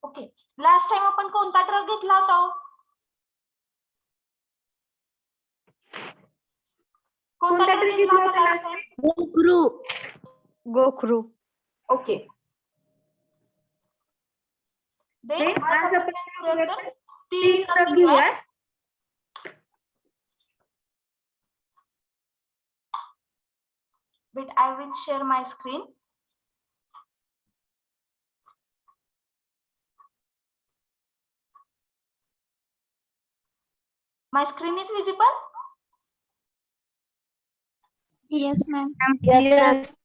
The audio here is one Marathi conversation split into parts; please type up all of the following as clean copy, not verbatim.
ओके, लास्ट टाइम आपण कोणता ड्रग घेतला होता हो? कोणता ड्रग घेतला होता लास्ट टाइम? गोखरू. ओके, देन आज आपण काय करूया तर 3 ड्रग घेऊया. Wait, I will share my screen. My screen is visible? Yes, ma'am. Yes.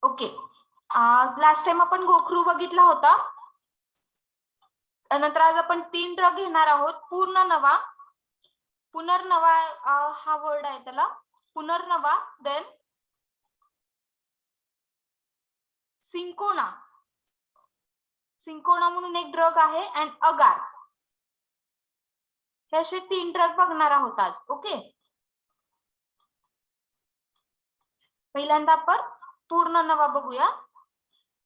Okay, last time आपण गोखरू बघितला होता. नंतर आज आपण 3 ड्रग घेणार आहोत. पुनर्नवा हा वर्ड आहे त्याला. पुनर्नवा, देन सिंकोना म्हणून एक ड्रग आहे, अँड अगार. हे असे 3 ड्रग बघणार आहोत आज. ओके, पहिल्यांदा आपण पूर्णनवा बघूया.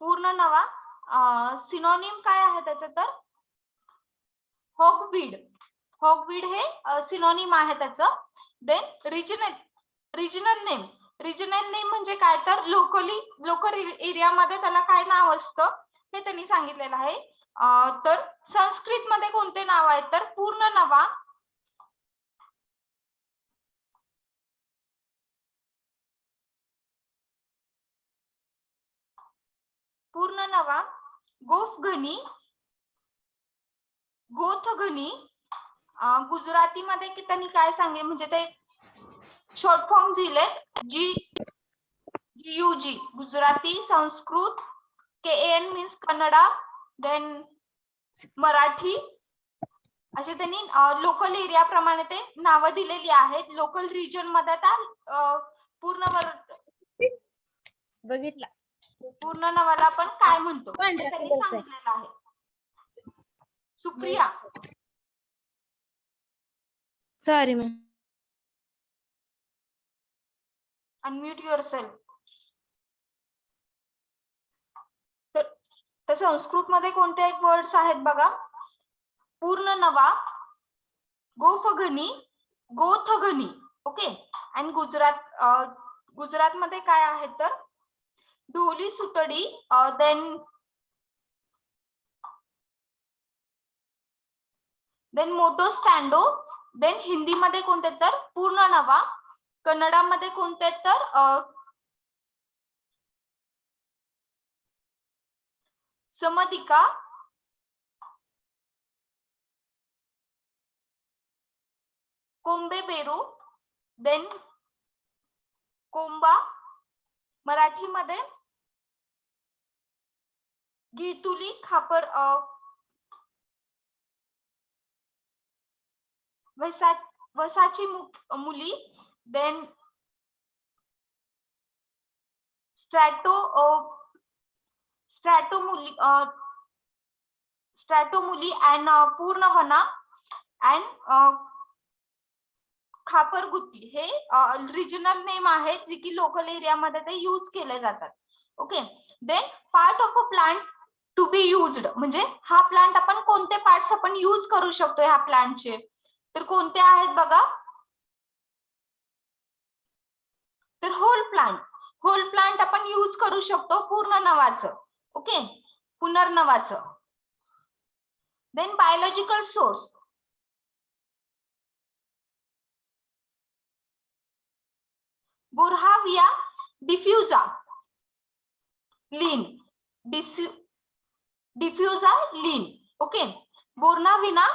पूर्णनवा सिनोनिम काय आहे त्याचं तर हॉगवीड हे सिनोनिम आहे त्याचं. देन रिजनल नेम म्हणजे काय तर लोकल एरियामध्ये त्याला काय नाव असतं हे त्यांनी सांगितलेलं आहे. तर संस्कृत मध्ये कोणते नाव आहे तर पूर्णनवा, गोथगनी. गुजराती मध्ये त्यांनी काय सांगे म्हणजे ते शॉर्ट फॉर्म दिले GUG, Gujarati, Sanskrit, KN means Kannada, then Marathi, असे त्यांनी लोकल एरिया प्रमाणे ते नावं दिलेली आहेत. लोकल रिजन मध्ये त्या बघितला. पूर्ण नवाला आपण काय म्हणतो हे त्यांनी सांगितलेलं आहे. Supriya, sorry ma'am. Unmute yourself. तर संस्कृत मध्ये कोणते एक वर्ड्स आहेत बघा. पूर्णनवा, गोथगनी. ओके, आणि गुजरात मध्ये काय आहे तर ढोली सुतडी, देन मोटो स्टँडो. देन हिंदी मध्ये कोणते तर पूर्णनवा, कन्नडामध्ये कोणते तर समधिका, कोंबेबेरू, देन कोंबा. मराठीमध्ये घेतुली, खापर, वसाची मुली, देन स्ट्रॅटो मुली अँड पूर्णवना अँड खापरगुत्ती. हे रिजनल नेम आहेत जे की लोकल एरियामध्ये ते यूज केले जातात. Okay, then part of a plant to be used म्हणजे हा प्लांट आपण कोणते पार्ट्स आपण यूज करू शकतो ह्या प्लांटचे तर कोणते आहेत बघा. तर होल प्लांट आपण यूज करू शकतो पूर्णनवाचं. ओके, पुनर्नवाचं. Then biological source, Boerhavia diffusa Linn. Okay, Boerhavia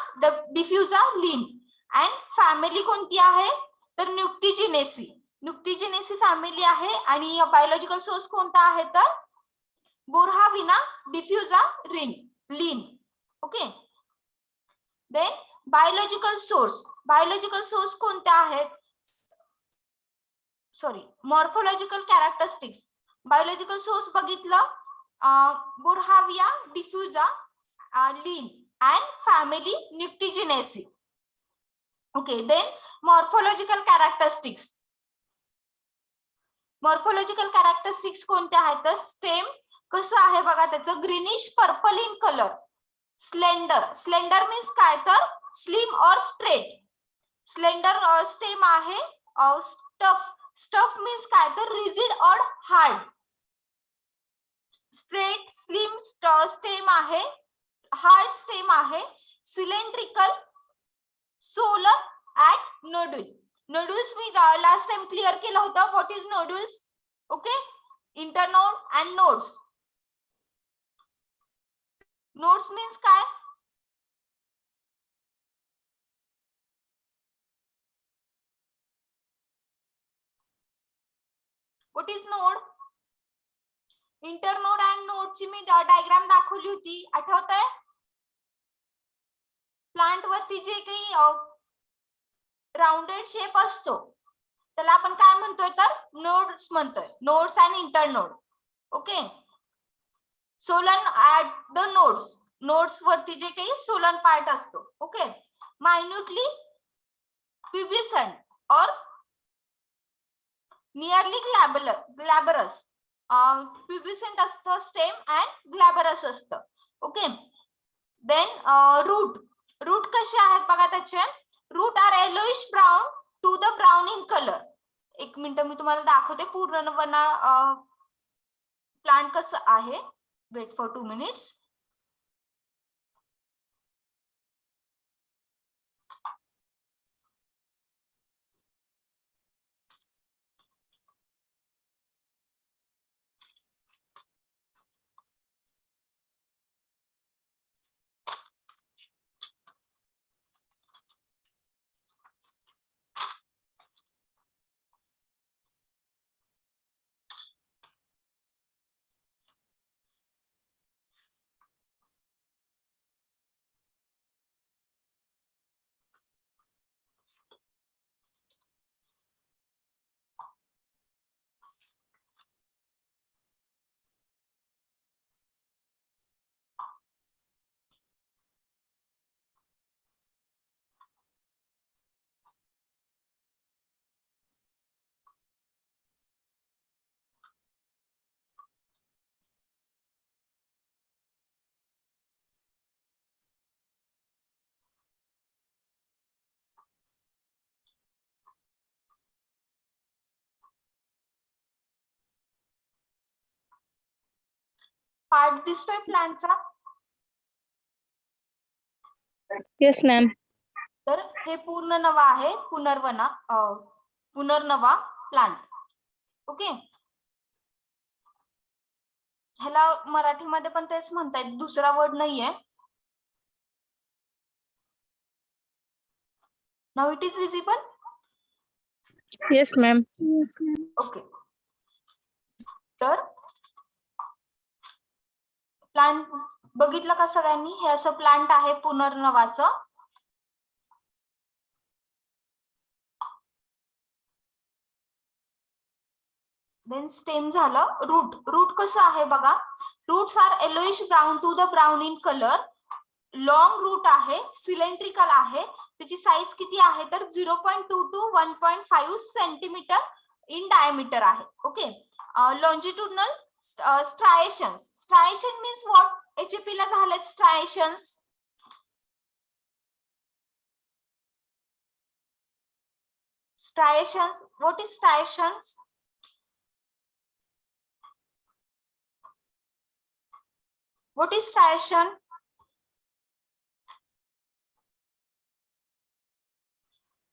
diffusa Linn. And family कोणती आहे तर न्युक्तिजिनेसी फॅमिली आहे. आणि बायोलॉजिकल सोर्स कोणता आहे तर Boerhavia diffusa Linn. Okay, then biological source कोणते आहेत मॉर्फोलॉजिकल कॅरेक्टरिस्टिक्स. बायोलॉजिकल सोर्स बघितलं Boerhavia diffusa Linn and family Nyctaginaceae. Okay, then morphological characteristics कोणते आहेत तर स्टेम कसं आहे बघा त्याचं greenish purple in colour. Slender, slender means काय तर स्लिम और स्ट्रेट. स्लेंडर स्टेम आहे. स्टफ, स्टफ मीन्स काय तर रिजिड और हार्ड. स्ट्रेट स्लिम स्टेम आहे, हार्ड स्टेम आहे. Cylindrical, swollen at nodule. Nodules मी लास्ट टाइम क्लिअर केलं होतं. What is nodules? Okay, internode and nodes. Nodes means काय? What is node? Internode and नोडची मी डायग्राम दाखवली होती, आठवतंय? प्लांट वरती जे काही राउंडेड शेप असतो त्याला आपण काय म्हणतोय तर नोड्स म्हणतोय. Nodes and internode. Okay, Solan at the nodes. Nodes वरती जे काही सोलन पार्ट असतो. ओके, मायन्यूटली प्यूबिसंट और नियरली ग्लॅबरस. प्यूबिसंट असतं स्टेम अँड ग्लॅबरस असतं. Okay, then route. रूट कसे आहेत बघा त्याचे. Root are yellowish brown to the brown in colour. एक मिनिट मी तुम्हाला दाखवते पूर्ण प्लांट कसं आहे. Weight for 2 minutes. पार्ट दिसतोय प्लांटचा? Yes ma'am. तर हे पूर्ण नवा आहे, पुनर्नवा प्लांट. ओके, ह्याला मराठीमध्ये पण तेच म्हणतायत, दुसरा वर्ड नाहीये. Now it is visible? Yes ma'am. Okay, तर प्लांट बघितलं का सगळ्यांनी? हे असं प्लांट आहे पुनर्नवाचं. देन स्टेम झालं. रूट. रूट कसं आहे बघा. Roots are yellowish brown to the brown in colour. Long root आहे, सिलेंड्रिकल आहे. त्याची साईज किती आहे तर 0.2 to 1.5 सेंटीमीटर इन डायमीटर आहे. Okay, longitudinal striations. Striation means what? HAP ला झालेत striations. Striations, what is striations? What is striation?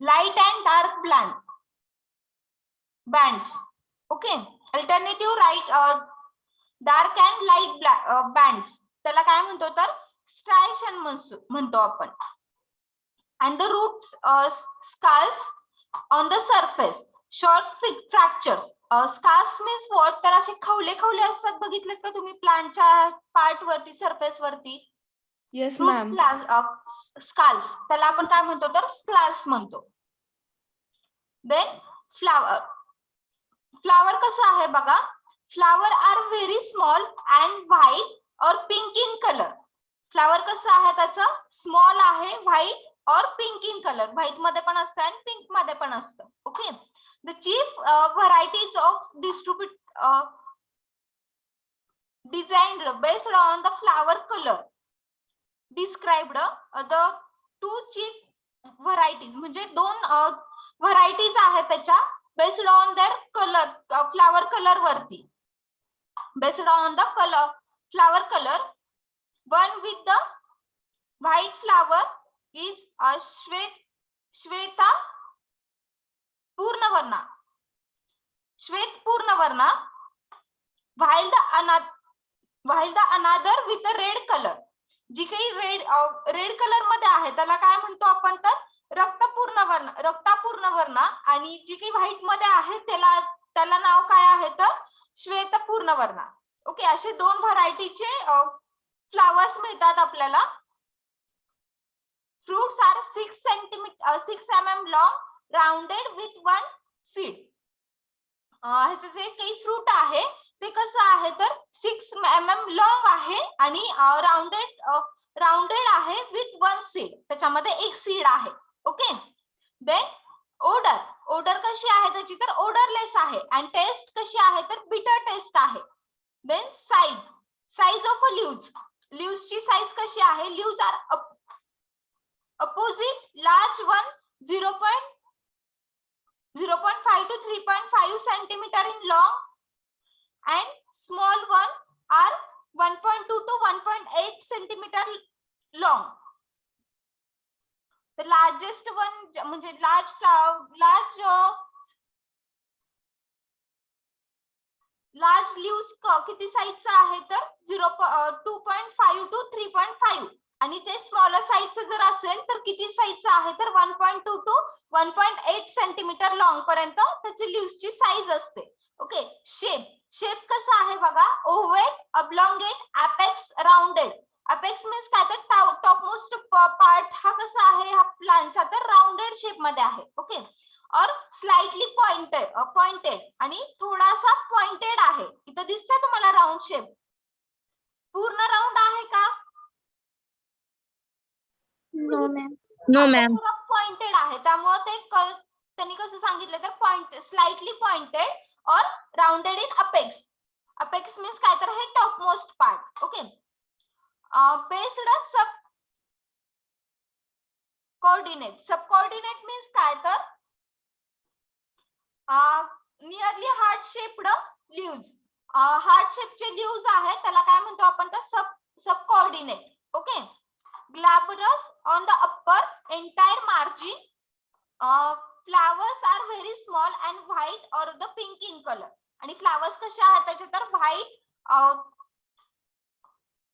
Light and dark bands. Okay. Alternative right, dark and light bands. त्याला काय म्हणतो तर striation म्हणतो आपण. And the roots scales on the surface. Short fractures. Scars means what? तर असे खवले खवले असतात, बघितलेत का तुम्ही प्लांटच्या पार्ट वरती, सरफेस वरती? Yes ma'am. स्काल्स, त्याला आपण काय म्हणतो तर स्काल्स म्हणतो. Then flower. फ्लावर कसं आहे बघा. Flower are very small and white or pink in colour. Flower कसं आहे त्याचं? स्मॉल आहे, white or pink in colour. White मध्ये पण असतं आणि पिंक मध्ये पण असतं. Okay, the chief varieties of designed based on the flower color. Described the two chief varieties, म्हणजे दोन व्हरायटीज आहेत त्याच्या based on their colour, flower colour वरती, based on the colour flower colour. One with the white flower is श्वेता पूर्णवर्णा, श्वेत Purnavarna, while the another with a red color, जी काही रेड कलर मध्ये आहे त्याला काय म्हणतो आपण तर रक्तपूर्ण वर्ण, आणि जी काही व्हाईट मध्ये आहे त्याला नाव काय आहे तर श्वेतपूर्ण वर्ण. ओके, असे दोन व्हरायटीचे फ्लावर्स मिळतात आपल्याला. Fruits are 6 mm long, rounded with 1 seed. ह्याचे जे काही फ्रूट आहे ते कसं आहे तर 6 mm लॉंग आहे आणि राउंडेड आहे विथ 1 सीड, त्याच्यामध्ये एक सीड आहे. ओके, देन ओडर कशी आहे त्याची तर ओडरलेस आहे, आणि टेस्ट कशी आहे तर बिटर टेस्ट आहे. देन साइज ऑफ लीव्स ची साइज कशी आहे, leaves are opposite, large one 0.5 to 3.5 centimeter in long and small one are 1.2 to 1.8 centimeter long. The largest one म्हणजे large leaves किती साईजचा आहे तर 2.5 to 3.5, आणि ते स्मॉलर साईजचं जर असेल तर किती साईजचं आहे तर 1.2 to 1.8 सेंटीमीटर लॉंग पर्यंत त्याची लीव्सची साईज असते. ओके, शेप कसा आहे बघा, oval, oblongate, apex, rounded. Apex means काय तर टॉप मोस्ट पार्ट हा कसा आहे हा प्लांटचा तर राउंडेड शेप मध्ये आहे. ओके, और स्लाइटली पॉइंटेड आणि थोडासा पॉइंटेड आहे. इथं दिसतंय तुम्हाला राउंड शेप, पूर्ण राउंड आहे का? No ma'am. पॉइंटेड आहे, त्यामुळे ते त्यांनी कसं सांगितलं तर स्लाइटली पॉइंटेड और rounded in apex. Apex means काय तर हे top most part. Okay, based sub coordinate means काय तर nearly heart shaped leaves. Heart शेपचे लीव्स आहेत त्याला काय म्हणतो आपण तर sub coordinate. Okay, glabrous on the upper entire margin, flowers are very small and white or the pink in color. आणि फ्लावर्स कसे आहेत त्याचे तर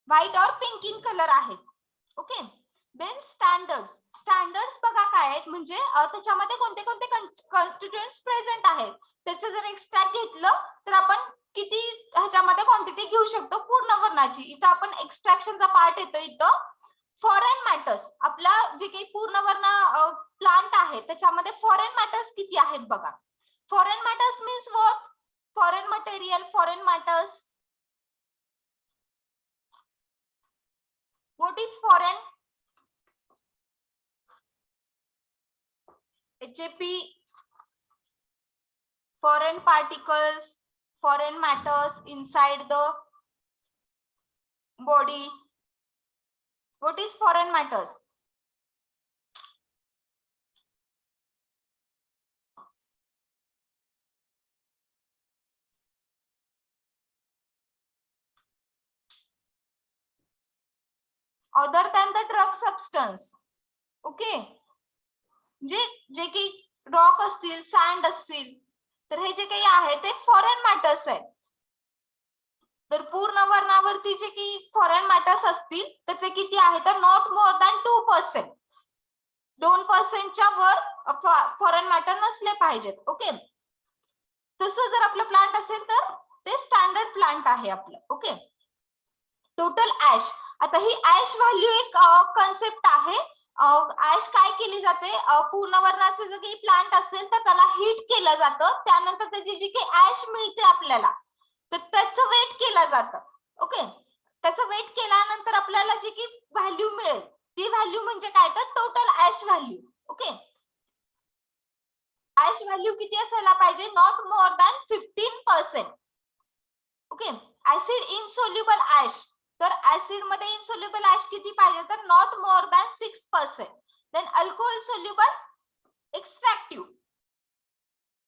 white or pink in colour आहेत. ओके, देन स्टँडर्ड्स बघा काय आहेत, म्हणजे त्याच्यामध्ये कोणते कोणते कॉन्स्टिट्युएंट्स प्रेझेंट आहेत त्याचं जर एक्स्ट्रॅक्ट घेतलं तर आपण किती ह्याच्यामध्ये क्वांटिटी घेऊ शकतो पूर्ण वर्णाची. इथं आपण एक्स्ट्रॅक्शनचा पार्ट येतो. इथं फॉरेन मॅटर्स, आपला जे काही पूर्णवर्ण प्लांट आहे त्याच्यामध्ये फॉरेन मॅटर्स किती आहेत बघा. Foreign matters means what, foreign material, foreign matters. What is foreign? HAP, foreign particles, foreign matters inside the body. What is foreign matters? Other than the drug substance. Okay, जे काही रॉक असतील, सँड असतील, तर हे जे काही आहे ते फॉरेन मॅटर्स आहेत. तर पूर्ण वर्णावरती जे काही फॉरेन मॅटर्स असतील तर ते किती आहे तर नॉट मोर दॅन 2%. 2%च्या वर फॉरेन मॅटर नसले पाहिजेत. ओके, तसं जर आपलं प्लांट असेल तर ते स्टँडर्ड प्लांट आहे आपलं. Okay, total ash. आता ही ऍश व्हॅल्यू एक कन्सेप्ट आहे. ऍश काय केली जाते, पूर्णवर्णाचे जर काही प्लांट असेल तर त्याला हीट केलं जातं, त्यानंतर त्याची जी काही ऍश मिळते आपल्याला तर त्याचं वेट केलं जातं. ओके, त्याचं वेट केल्यानंतर आपल्याला जी काही व्हॅल्यू मिळेल ती व्हॅल्यू म्हणजे काय तर total ash value. Okay, ash value किती असायला पाहिजे, not more than 15%. Okay, acid insoluble ash, तर ऍसिड मध्ये इनसोल्युबल ऍश किती पाहिजे तर not more than 6%. Then alcohol soluble extractive,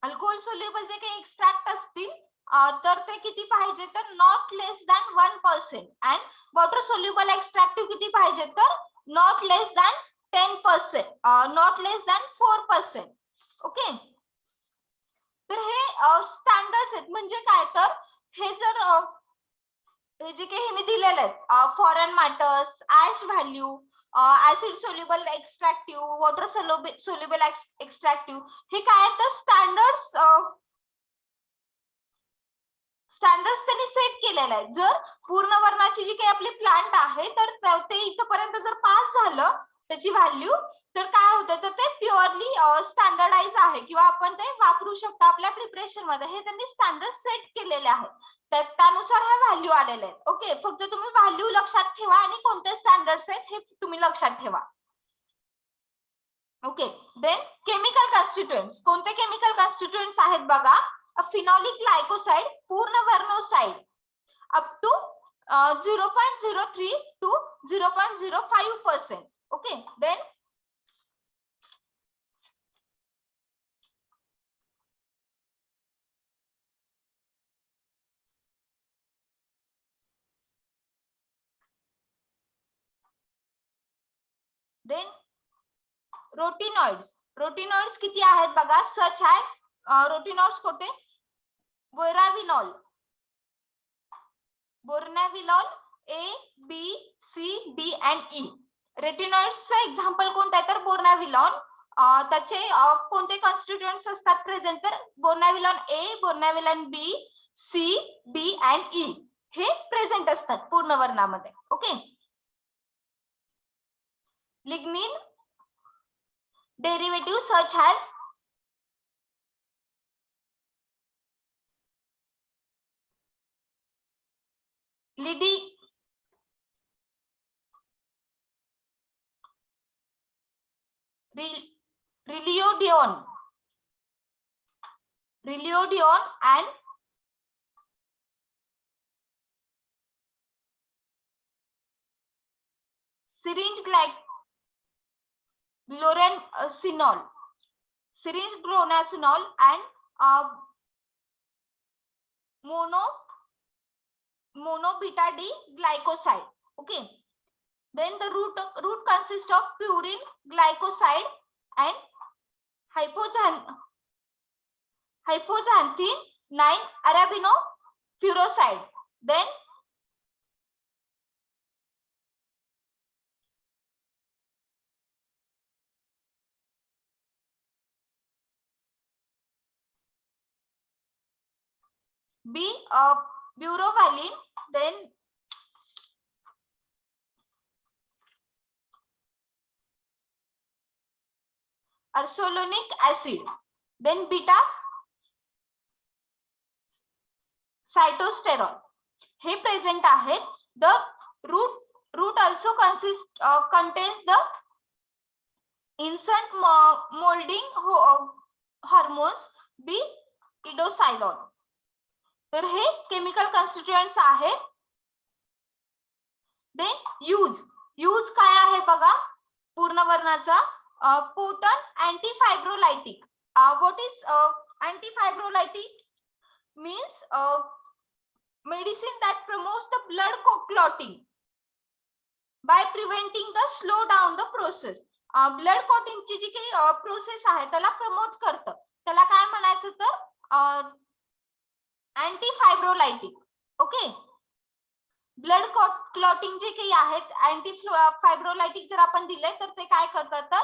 alcohol soluble जे काही एक्स्ट्रॅक्ट असतील तर ते किती पाहिजे तर not less than 1%. And water soluble extractive किती पाहिजे तर not less than 10%, not less than 4%. Okay, तर हे स्टँडर्ड्स आहेत. म्हणजे काय तर हे जर हे जे काही ह्यांनी दिलेले आहेत foreign matters, ash value, acid soluble extractive, water soluble extractive, हे काय तर स्टँडर्ड्स त्यांनी सेट केलेले आहेत. जर पूर्ण वर्णाची जी काही आपली प्लांट आहे तर ते इथपर्यंत जर पास झालं त्याची व्हॅल्यू, तर काय होतं तर ते प्युअरली स्टँडर्डाइज आहे किंवा आपण ते वापरू शकतो आपल्या प्रिपरेशन मध्ये. हे त्यांनी स्टँडर्ड सेट केलेले आहेत, तर त्यानुसार ह्या व्हॅल्यू आलेल्या आहेत. ओके, फक्त तुम्ही व्हॅल्यू लक्षात ठेवा आणि कोणते स्टँडर्ड्स आहेत हे तुम्ही लक्षात ठेवा. Okay, then chemical constituents. कोणते केमिकल कॉन्स्टिट्युएंट्स आहेत बघा. फिनॉलिक ग्लायकोसाइड, पूर्ण वर्णोसाइड up to 0.03 to 0.05%. Okay, then rotenoids. Rotenoids किती आहेत बघा. सच ॲज रोटिनॉइड्स कोणते बोराविनॉल, बोर्नाविलॉल A, B, C, D and E. रेटिनॉइड्सचं एक्झाम्पल कोणतं आहे तर बोर्नाविलॉल. त्याचे कोणते कॉन्स्टिट्युएंट्स असतात प्रेझेंट तर बोर्नाविलॉन A, बोर्नाविलॉन B, C, D and E हे प्रेझेंट असतात पूर्ण वर्णामध्ये. Okay, lignin derivative such as rilodion and syringe gluracinol, syringe gluracinol and mono-beta D glycoside. Okay, then the root consists of purine glycoside and hypoxanthine 9 arabinofurosside. Then B, burovaline, then ursolinic acid, then beta cytosterol हे प्रेझेंट आहेत. The root also contains the insect molding hormones B, idocyanol. तर हे केमिकल कॉन्स्टिट्युएंट्स आहेत. देन यूज काय आहे बघा पूर्ण वर्णाचा. Potent antifibrinolytic. What is antifibrinolytic means medicine that promotes the blood clotting by preventing the slow down the process. Blood clotting ची जी काही प्रोसेस आहे त्याला प्रमोट करतं, त्याला काय म्हणायचं तर अँटीफायब्रोलायटिक. ओके, ब्लड क्लॉटिंग जे काही आहेत अँटीफायब्रोलायटिक जर आपण दिले तर ते काय करतात तर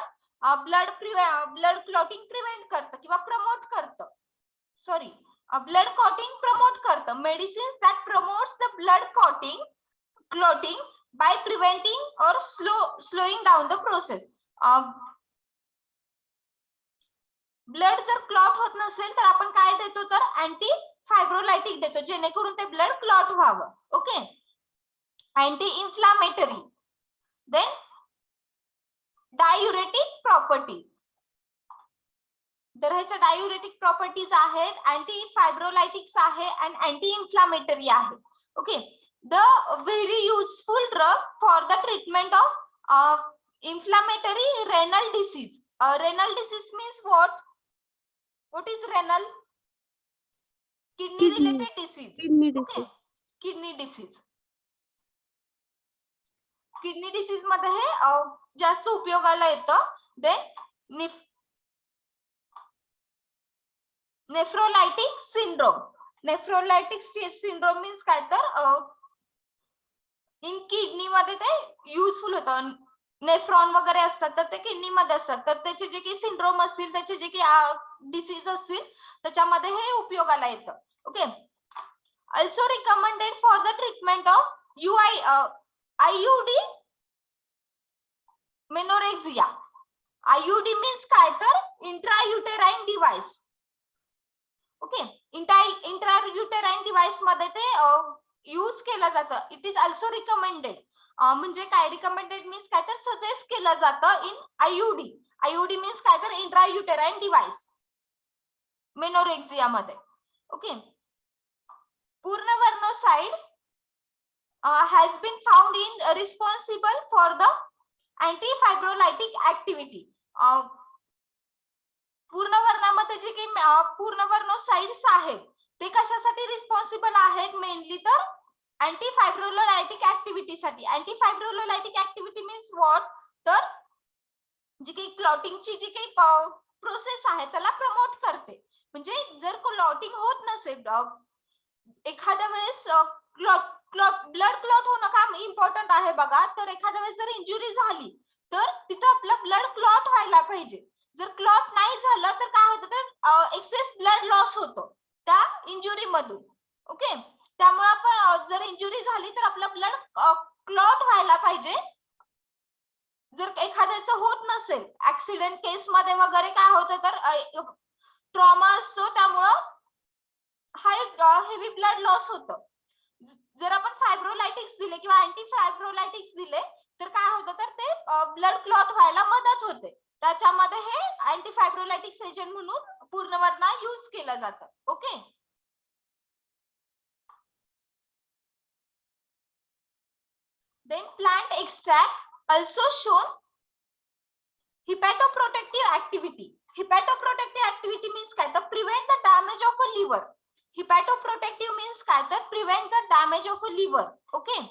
ब्लड क्लॉटिंग प्रिव्हेंट करतं किंवा प्रमोट करतं. सॉरी, blood clotting promote करतं. medicines that promotes the blood clotting by preventing or slowing down the process. Blood जर क्लॉट होत नसेल तर आपण काय देतो तर अँटी फायब्रोलायटिक देतो जेणेकरून ते ब्लड क्लॉट व्हावं. Okay, anti inflammatory. Then diuretic properties. तर ह्याच्या डायुरेटिक प्रॉपर्टीज आहेत, अँटी फायब्रोलायटिक्स आहे आणि अँटी इन्फ्लामेटरी आहे. Okay, the very useful drug for the treatment of inflammatory renal disease. Renal disease means what? What is renal? Kidney related disease. Kidney Okay, disease. kidney disease. Kidney disease मध्ये हे जास्त उपयोगाला येतं. Then nephrolytic syndrome. Nephrolytic syndrome means काय तर इन किडनी मध्ये ते युजफुल होतं. नेफ्रॉन वगैरे असतात तर ते किडनी मध्ये असतात, तर त्याचे जे काही सिंड्रोम असतील, त्याचे जे काही डिसीज असतील त्याच्यामध्ये हे उपयोगाला येतं. Okay. Also recommended for the treatment of IUD मेनोरेक्सिया. IUD means काय तर इंट्रायुटेराइन डिव्हाइस. ओके, इंट्रायुटेराइन डिव्हाइस मध्ये ते यूज केलं जातं. It is also recommended. म्हणजे काय रिकमेंडेड मीन्स काय तर सजेस्ट केलं जातं इन IUD. IUD मीन्स काय तर इंट्रायुटेराइन डिव्हाइस मेनोरेक्सिया मध्ये. Okay. Purnavarnosides has been found in responsible for the antifibrolytic activity. पूर्णवर्णामध्ये जे काही पूर्णवर्णोसाइड्स आहेत ते कशासाठी रिस्पॉन्सिबल आहेत? मेनली तर अँटीफायब्रोलायटिक ऍक्टिव्हिटीसाठी. अँटीफायब्रोलायटिक ऍक्टिव्हिटी मीन्स व्हॉट? तर जी काही क्लॉटिंगची जी काही प्रोसेस आहे त्याला प्रमोट करते. म्हणजे जर क्लॉटिंग होत नसेल, एखाद्या वेळेस ब्लड क्लॉट होणं काम इम्पॉर्टंट आहे बघा. तर एखाद्या वेळेस जर इंजुरी झाली तर तिथं आपलं ब्लड क्लॉट व्हायला पाहिजे. जर क्लॉट नाही झालं तर काय होतं तर एक्सेस ब्लड लॉस होतो त्या इंजुरी मधून. ओके. त्यामुळे आपण जर इंजुरी झाली तर आपलं ब्लड क्लॉट व्हायला पाहिजे. जर एखाद्याचं होत नसेल, ऍक्सिडेंट केस मध्ये वगैरे काय होतं तर ट्रॉमा असतो त्यामुळं हेवी ब्लड लॉस होतं. जर आपण फायब्रोलायटिक्स दिले किंवा अँटी फायब्रोलायटिक्स दिले तर काय होतं तर ते ब्लड क्लॉट व्हायला मदत होते. त्याच्यामध्ये हे अँटी फायब्रोलायटिक्स एजंट म्हणून पूर्णवर्णा यूज केलं जातं. Okay. Then plant extract also shown hepatoprotective activity. Hepatoprotective activity means काय तर prevent the damage of a liver. Hepatoprotective means काय तर prevent the damage of a liver. Okay.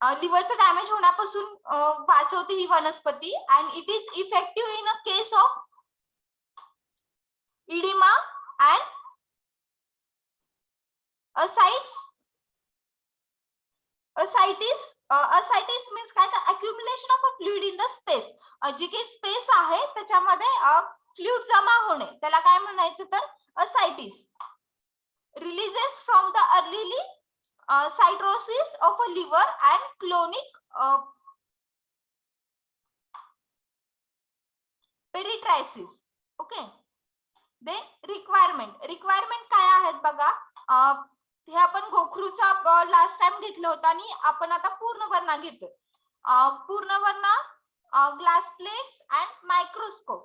लिव्हरचं डॅमेज होण्यापासून वाचवते ही वनस्पती. And it is effective in a case of oedema and ascites means काय तर accumulation of a fluid in the space. जी काही स्पेस आहे त्याच्यामध्ये फ्लुइड जमा होणे त्याला काय म्हणायचं तर ascites. Releases from the early cytosis of a liver and clonic peritrysis. Okay. Then requirement काय आहेत बघा. हे आपण गोखरूचा लास्ट टाइम घेतलं होतं आणि आपण आता पूर्णवर्णा घेतोय. Purnavarna, glass plates and microscope.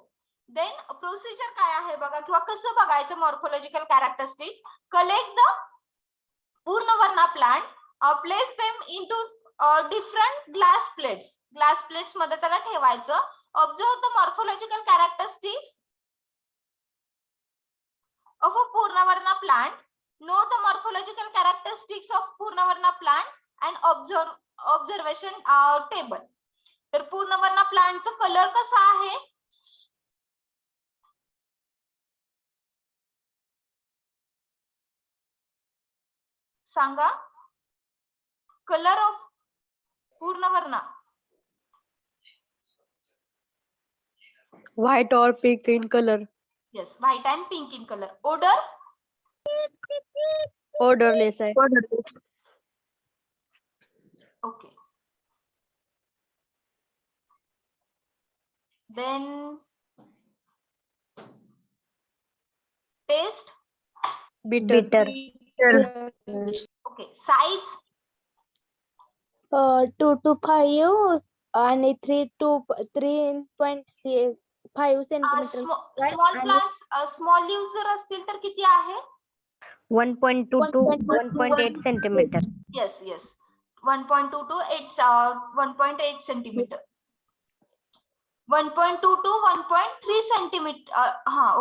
Then procedure काय आहे बघा किंवा कसं बघायचं morphological characteristics. Collect the Purnavarna plant, place them into different glass plates मध्ये त्याला ठेवायचं. Observe the morphological characteristics of a Purnavarna plant. Note the morphological characteristics of Purnavarna plant and observation table. तर पूर्णवर्णा प्लांटचा कलर कसा आहे? सांगा. Colour of Purnavarna. White or pink in color. Yes, white and pink in color. Odor? Odorless आहे. Okay. Then taste? Bitter. Okay. Size? 2 to 5 आणि 3 to 3.5 centimetre. Small plants, small leaves जर असतील तर किती आहे? 1.2 to 1.8 centimeter. Yes, yes. 1.2 to 1.8 centimeter. 1.2 to 1.3 centimeter.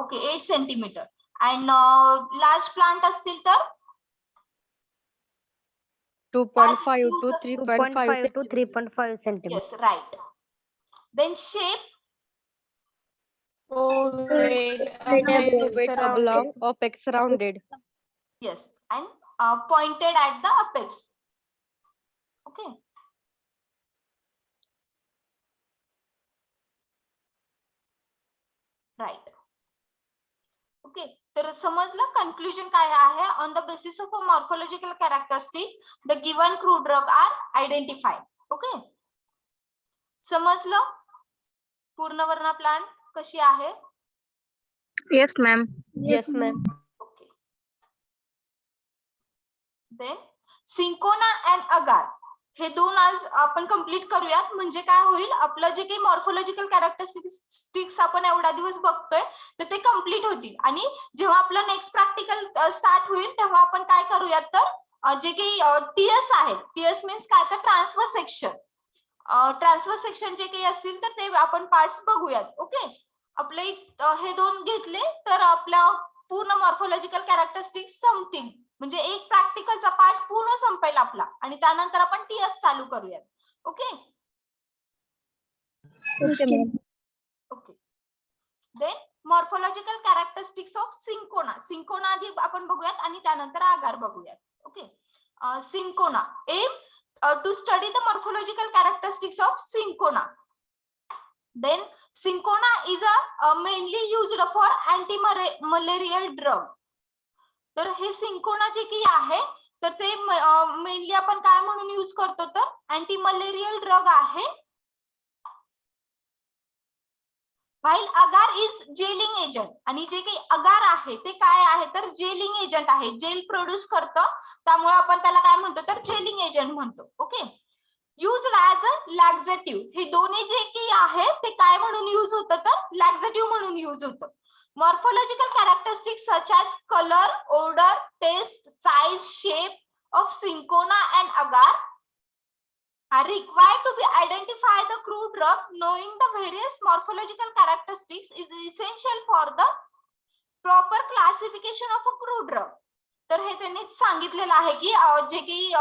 Okay, 8 centimeter. And large plant असतील तर 2.5 to Large use 3.5 to 3.5 centimeter. Yes, right. Then shape. Oblong, apex rounded. Yes, and pointed at the apex. Okay. Right. Okay. तर समजलं कन्क्लुजन काय आहे? On the basis of morphological characteristics the given crude drug are identified. Okay. समजलं पूर्णवर्ण प्लांट कशी आहे? Yes, ma'am. Yes, ma'am. Okay. Then cinchona and agar हे दोन आज आपण कंप्लीट करूयात. म्हणजे काय होईल, आपलं जे काही मॉर्फोलॉजिकल कॅरेक्टरिस्टिक्स आपण एवढा दिवस बघतोय तर ते कम्प्लीट होतील. आणि जेव्हा आपलं नेक्स्ट प्रॅक्टिकल स्टार्ट होईल तेव्हा आपण काय करूयात, तर जे काही टीएस आहेत, टीएस मीन्स काय, तर ट्रान्सफर सेक्शन. ट्रान्सफर सेक्शन जे काही असतील तर ते आपण पार्ट्स बघूयात. ओके. आपले हे दोन घेतले तर आपला पूर्ण मॉर्फोलॉजिकल कॅरेक्टरिस्टिक्स संपतील. म्हणजे एक प्रॅक्टिकलचा पार्ट पूर्ण संपेल आपला आणि त्यानंतर आपण टीएस चालू करूयात. Okay. Okay. Then morphological characteristics of cinchona. Cinchona आधी आपण बघूयात आणि त्यानंतर आगार बघूयात. Okay. Cinchona aim to study the morphological characteristics of cinchona. Then cinchona is mainly used for anti-malarial drug. तर हे सिंकोना जे काही आहे तर ते मेनली आपण काय म्हणून यूज करतो, तर अँटी मलेरियल ड्रग आहे. While agar is gelling agent. आणि जे काही अगार आहे ते काय आहे, तर जेलिंग एजंट आहे. जेल प्रोड्यूस करतं, त्यामुळे आपण त्याला काय म्हणतो, तर जेलिंग एजंट म्हणतो. Okay. Used as a laxative. हे दोन्ही जे काही आहे ते काय म्हणून यूज होतं, तर लॅक्झेटिव्ह म्हणून यूज होतं. Morphological characteristics such as color, odor, taste, size, shape of cinchona and agar are required to be identify the crude drug. Knowing the various morphological characteristics is essential for the proper classification of a crude drug. तर हे त्यांनी सांगितलेलं आहे की जे काही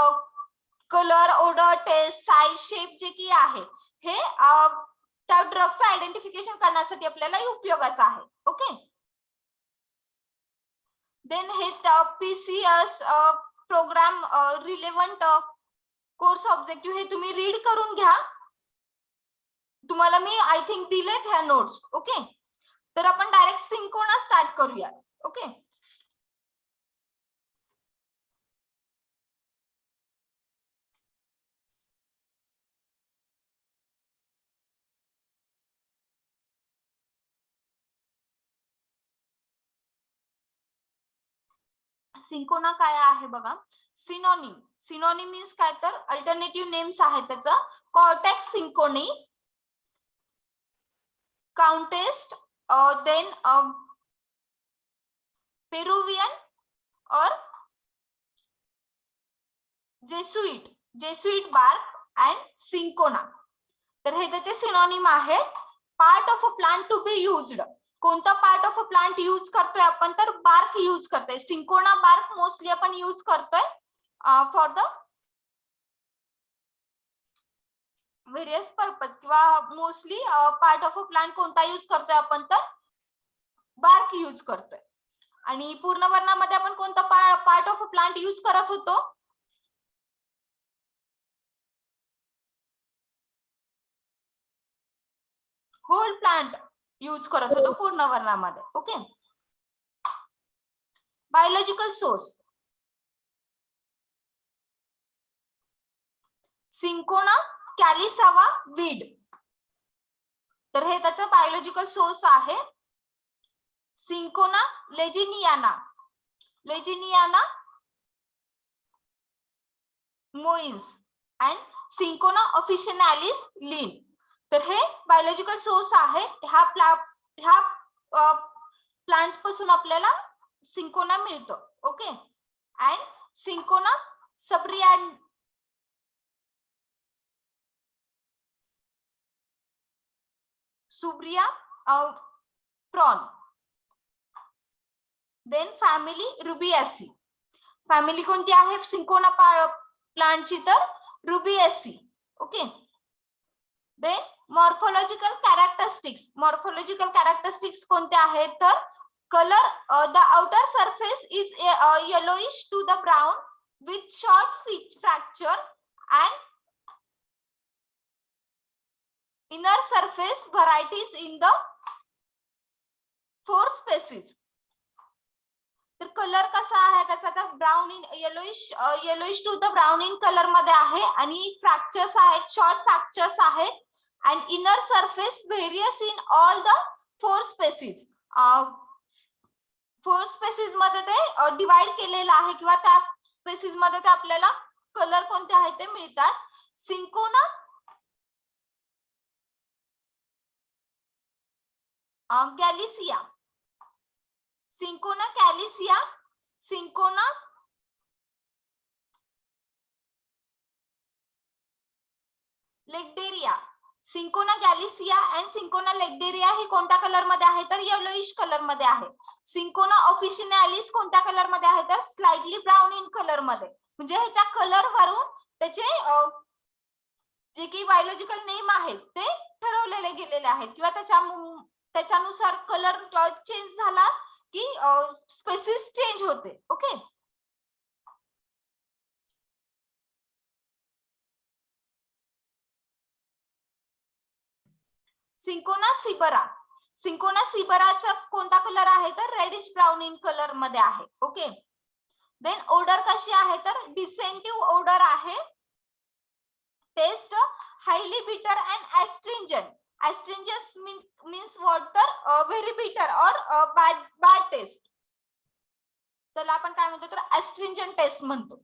colour, odour, taste, size, shape जे काही आहे हे त्या ड्रगचं आयडेंटिफिकेशन करण्यासाठी आपल्याला उपयोगाचं आहे. ओके. देन हे PCS programme relevant course objective हे तुम्ही रीड करून घ्या. तुम्हाला मी आय थिंक दिलेत ह्या नोट्स. ओके. तर आपण डायरेक्ट सिंकोना स्टार्ट करूया. ओके. सिंकोना काय आहे बघा. सिनोनिम. सिनोनिम मीन्स काय, तर अल्टरनेटिव्ह नेम्स आहे त्याचं. Cortex cinchonae, countess, then Peruvian और Jesuit, Jesuit bark and cinchona. तर हे त्याचे सिनोनिम आहे. Part of a plant to be used. कोणता part of a plant use करतोय आपण, तर बार्क यूज करतोय. सिंकोना बार्क मोस्टली आपण यूज करतोय फॉर द व्हेरियस पर्पज. किंवा mostly part of a plant कोणता यूज करतोय आपण, तर बार्क यूज करतोय. आणि पूर्ण वर्णामध्ये आपण कोणता part of a plant use करत होतो, होल प्लांट यूज करत होतो पूर्ण वर्णामध्ये. Okay. Biological source. Cinchona calisaya Wedd. तर हे त्याचं बायोलॉजिकल सोर्स आहे. Cinchona ledgeriana, ledgeriana Moens and cinchona officinalis Linn. तर हे बायोलॉजिकल सोर्स आहे. ह्या प्लांट पासून आपल्याला सिंकोना मिळतो. Okay. and Cinchona subria prawn. Then family Rubiaceae. Family कोणती आहे सिंकोना प्लांटची तर Rubiaceae. Okay. Then morphological characteristics कोणते आहेत तर colour the outer surface is yellowish to the brown with short fracture and inner surface varieties in the 4 species. तर कलर कसा आहे त्याचा तर brown in yellowish to the brown in colour मध्ये आहे आणि फ्रॅक्चर्स आहेत, शॉर्ट फ्रॅक्चर्स आहेत and inner surface various in all the 4 species. 4 species मध्ये ते डिवाइड केलेलं आहे किंवा त्या स्पेसिस मध्ये ते आपल्याला कलर कोणते आहेत ते मिळतात. Cinchona calisaya, Cinchona calicia, Cinchona legderia. Cinchona galicia and Cinchona legderia ही कोणत्या कलर मध्ये आहे तर येलोइश कलर मध्ये आहे. Cinchona officinalis कोणत्या कलर मध्ये आहे तर स्लाइटली ब्राउन इन कलर मध्ये. म्हणजे ह्याच्या कलर वरून त्याचे जे काही बायोलॉजिकल नेम आहेत ते ठरवलेले गेलेले आहेत किंवा त्याच्यानुसार कलर चेंज झाला की स्पेसिस चेंज होते. ओके. सिंकोना सिबराचा कोणता कलर आहे तर रेडिश ब्राउन इन कलर मध्ये आहे. ओके. देन ओडर कशी आहे तर डिसेंटिव्ह ओडर आहे. टेस्ट हायली बिटर अँड ऍस्ट्रिंजंट. Astringent means what तर very bitter or bad taste. त्याला आपण काय म्हणतो तर astringent taste म्हणतो.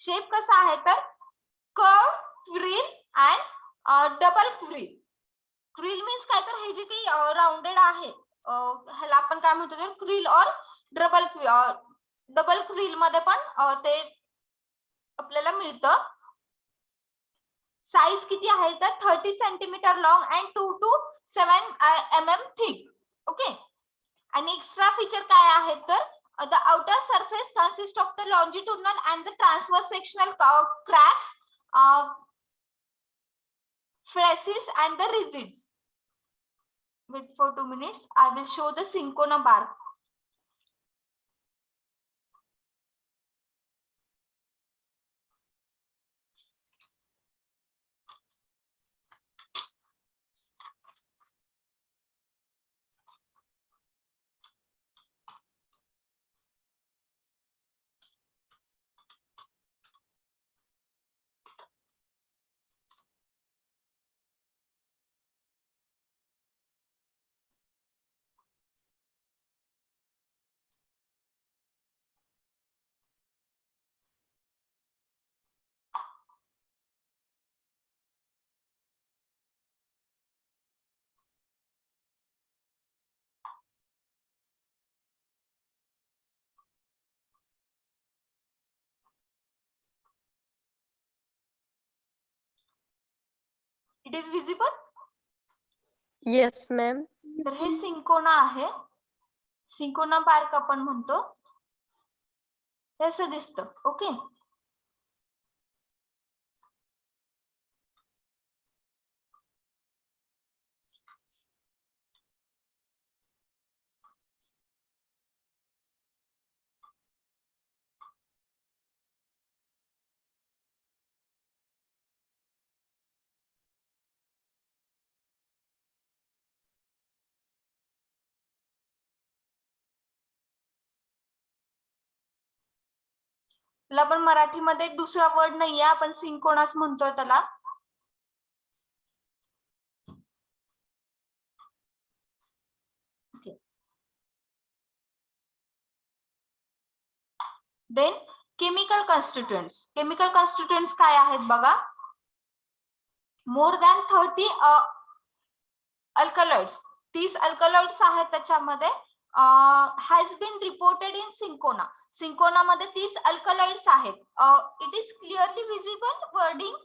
शेप कसा आहे तर curved quill and double quill. Quill means काय तर हे जे काही राउंडेड आहे ह्याला आपण काय म्हणतो तर quill और डबल quill मध्ये पण ते आपल्याला मिळतं. साइज किती आहे तर 30 centimetre long and 2 to 7 mm thick. Okay. आणि एक्स्ट्रा फीचर काय आहे तर the outer surface consist of the longitudinal and the transverse sectional cracks, phrases and the रिजिड्स. Wait for 2 minutes. I will show the Cinchona bark. It is visible? Yes, ma'am. तर हे सिंकोना आहे. सिंकोना बार्क आपण म्हणतो. हे असं दिसतं. ओके. त्याला पण मराठीमध्ये दुसरा वर्ड नाहीये, आपण सिंकोनाच म्हणतोय त्याला. देन केमिकल कॉन्स्टिट्युएंट्स काय आहेत बघा. मोर दॅन 30 अल्कलॉइड्स, 30 अल्कलॉइड्स आहेत त्याच्यामध्ये. Has been reported in cinchona. Cinchona मध्ये 30 अल्कलॉइड्स आहेत. It is clearly visible wording.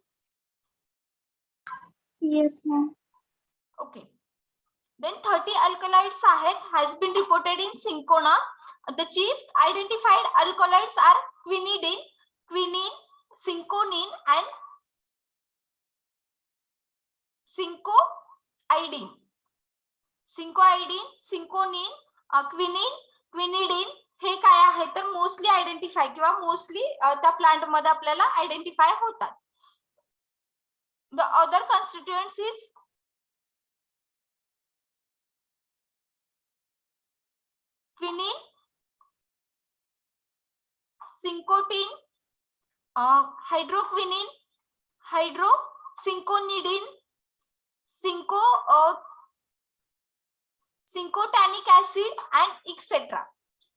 Yes, ma'am. Okay. Then 30 alkaloids has been reported in Cinchona. The chief identified alkaloids are quinidine, quinine, cinchonine, and cinchoidine. Cinchoidine, cinchonine, quinine, quinidine हे काय आहे तर मोस्टली आयडेंटिफाय किंवा मोस्टली त्या प्लांट मध्ये आपल्याला आयडेंटिफाय होतात. The other constituents is quinine, cincotin, hydroquinine, hydrocinconidine, cincotannic acid and etc.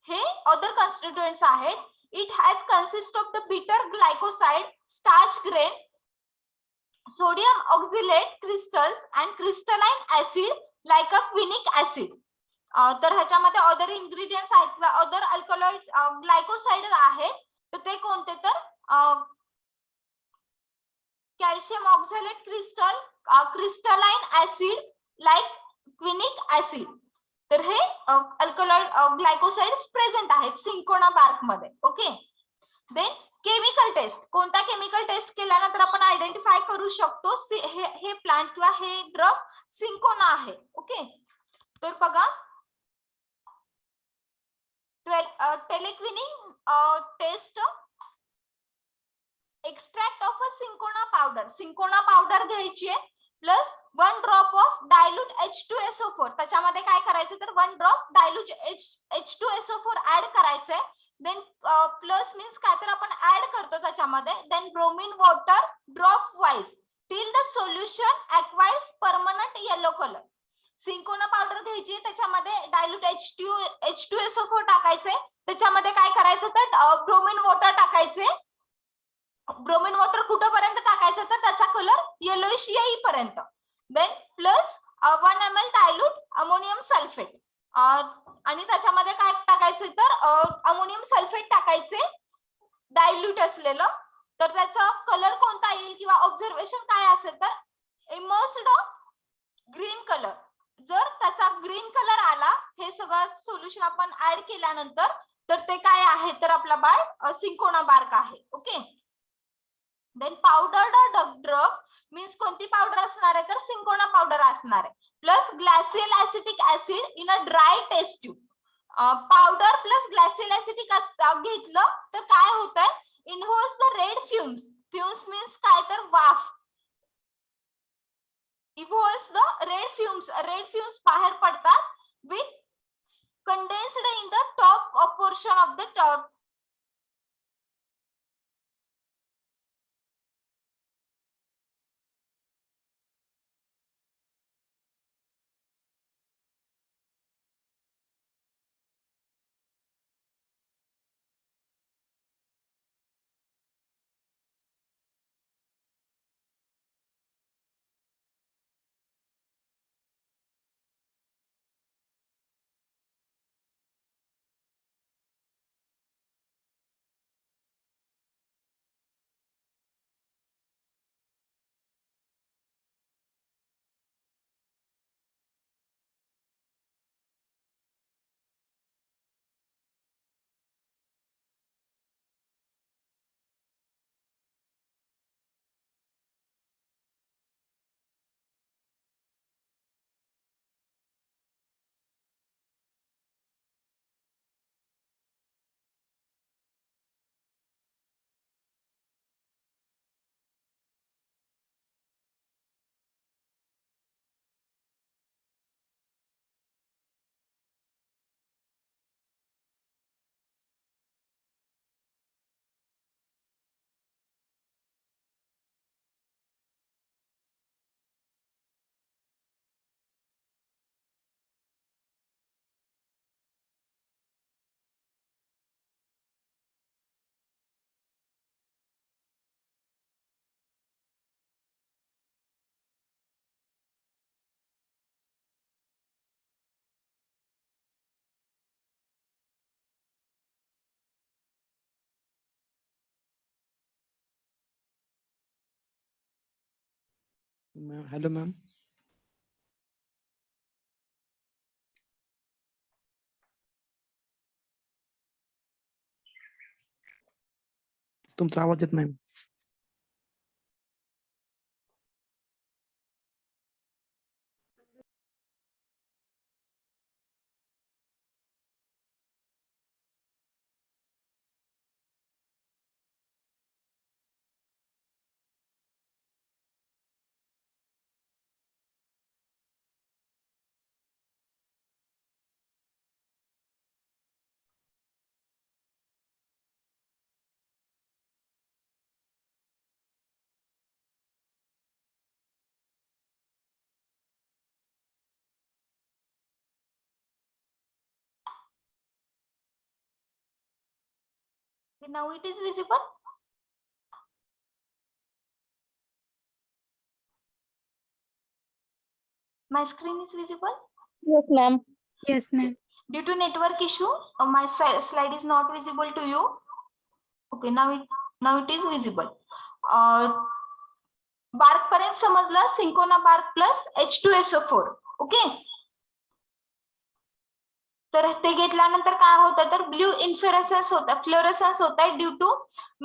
हे other constituents आहेत. It has consist of the bitter glycoside, starch grain, sodium oxalate crystals and crystalline acid like a quinic acid. तर ह्याच्यामध्ये अदर इन्ग्रेडियंट्स आहेत किंवा अदर अल्कलॉइड्स ग्लायकोसाइड आहेत. तर ते कोणते तर calcium oxalate crystal, crystalline acid like quinic acid. तर हे अल्कलॉइड ग्लायकोसाइड्स प्रेझेंट आहेत सिंकोना बार्क मध्ये. ओके. Then chemical test. कोणता केमिकल टेस्ट केल्यानंतर आपण आयडेंटिफाय करू शकतो हे प्लांट किंवा हे ड्रग सिंकोना आहे. ओके. तर बघा thalleioquin test. Extract of a cinchona powder. Cinchona powder घ्यायची आहे plus 1 drop of dilute H2SO4. त्याच्यामध्ये काय करायचं तर 1 ड्रॉप डायल्यूट H2SO4 ऍड करायचंय. देन प्लस मीन्स काय तर आपण ऍड करतो त्याच्यामध्ये. Then bromine water dropwise till the solution acquires permanent yellow colour. Cinchona powder घ्यायची, त्याच्यामध्ये डायल्यूट H2SO4 टाकायचे, त्याच्यामध्ये काय करायचं तर ब्रोमीन वॉटर टाकायचे. ब्रोमीन वॉटर कुठपर्यंत टाकायचं तर त्याचा कलर येलोइश येईपर्यंत. Then plus 1 ml dilute ammonium sulphate आणि त्याच्यामध्ये काय टाकायचं तर अमोनियम सल्फेट टाकायचे डायल्यूट असलेलं. तर त्याचा कलर कोणता येईल किंवा ऑब्झर्वेशन काय असेल तर इमर्स्ड ग्रीन कलर. जर त्याचा ग्रीन कलर आला हे सगळं सोल्युशन आपण ऍड केल्यानंतर तर ते काय आहे तर आपला बाळ सिंकोना बार्क आहे. Okay. Then powdered drug means कोणती पावडर असणार आहे तर सिंकोना पावडर असणार आहे. Plus glacial acetic acid in a dry test tube. Powder plus glacial acetic घेतलं तर काय होतंय evolves the red fumes. Fumes means काय तर वाफ. Evolves the red fumes. Red fumes बाहेर पडतात with condensed in the top portion of the hello ma'am. तुमचा आवाज येत नाही. Now it is visible. My screen is visible. Yes, ma'am. Yes, ma'am. Due to network issue, my slide is not visible to you. Okay, now it is visible. Bark पर्यंत समजलं. Cinchona bark plus H2SO4. Okay, तर ते घेतल्यानंतर काय होतं तर ब्ल्यू इन्फ्लोरेसन्स होतं, फ्लोरेसन्स होत आहे due to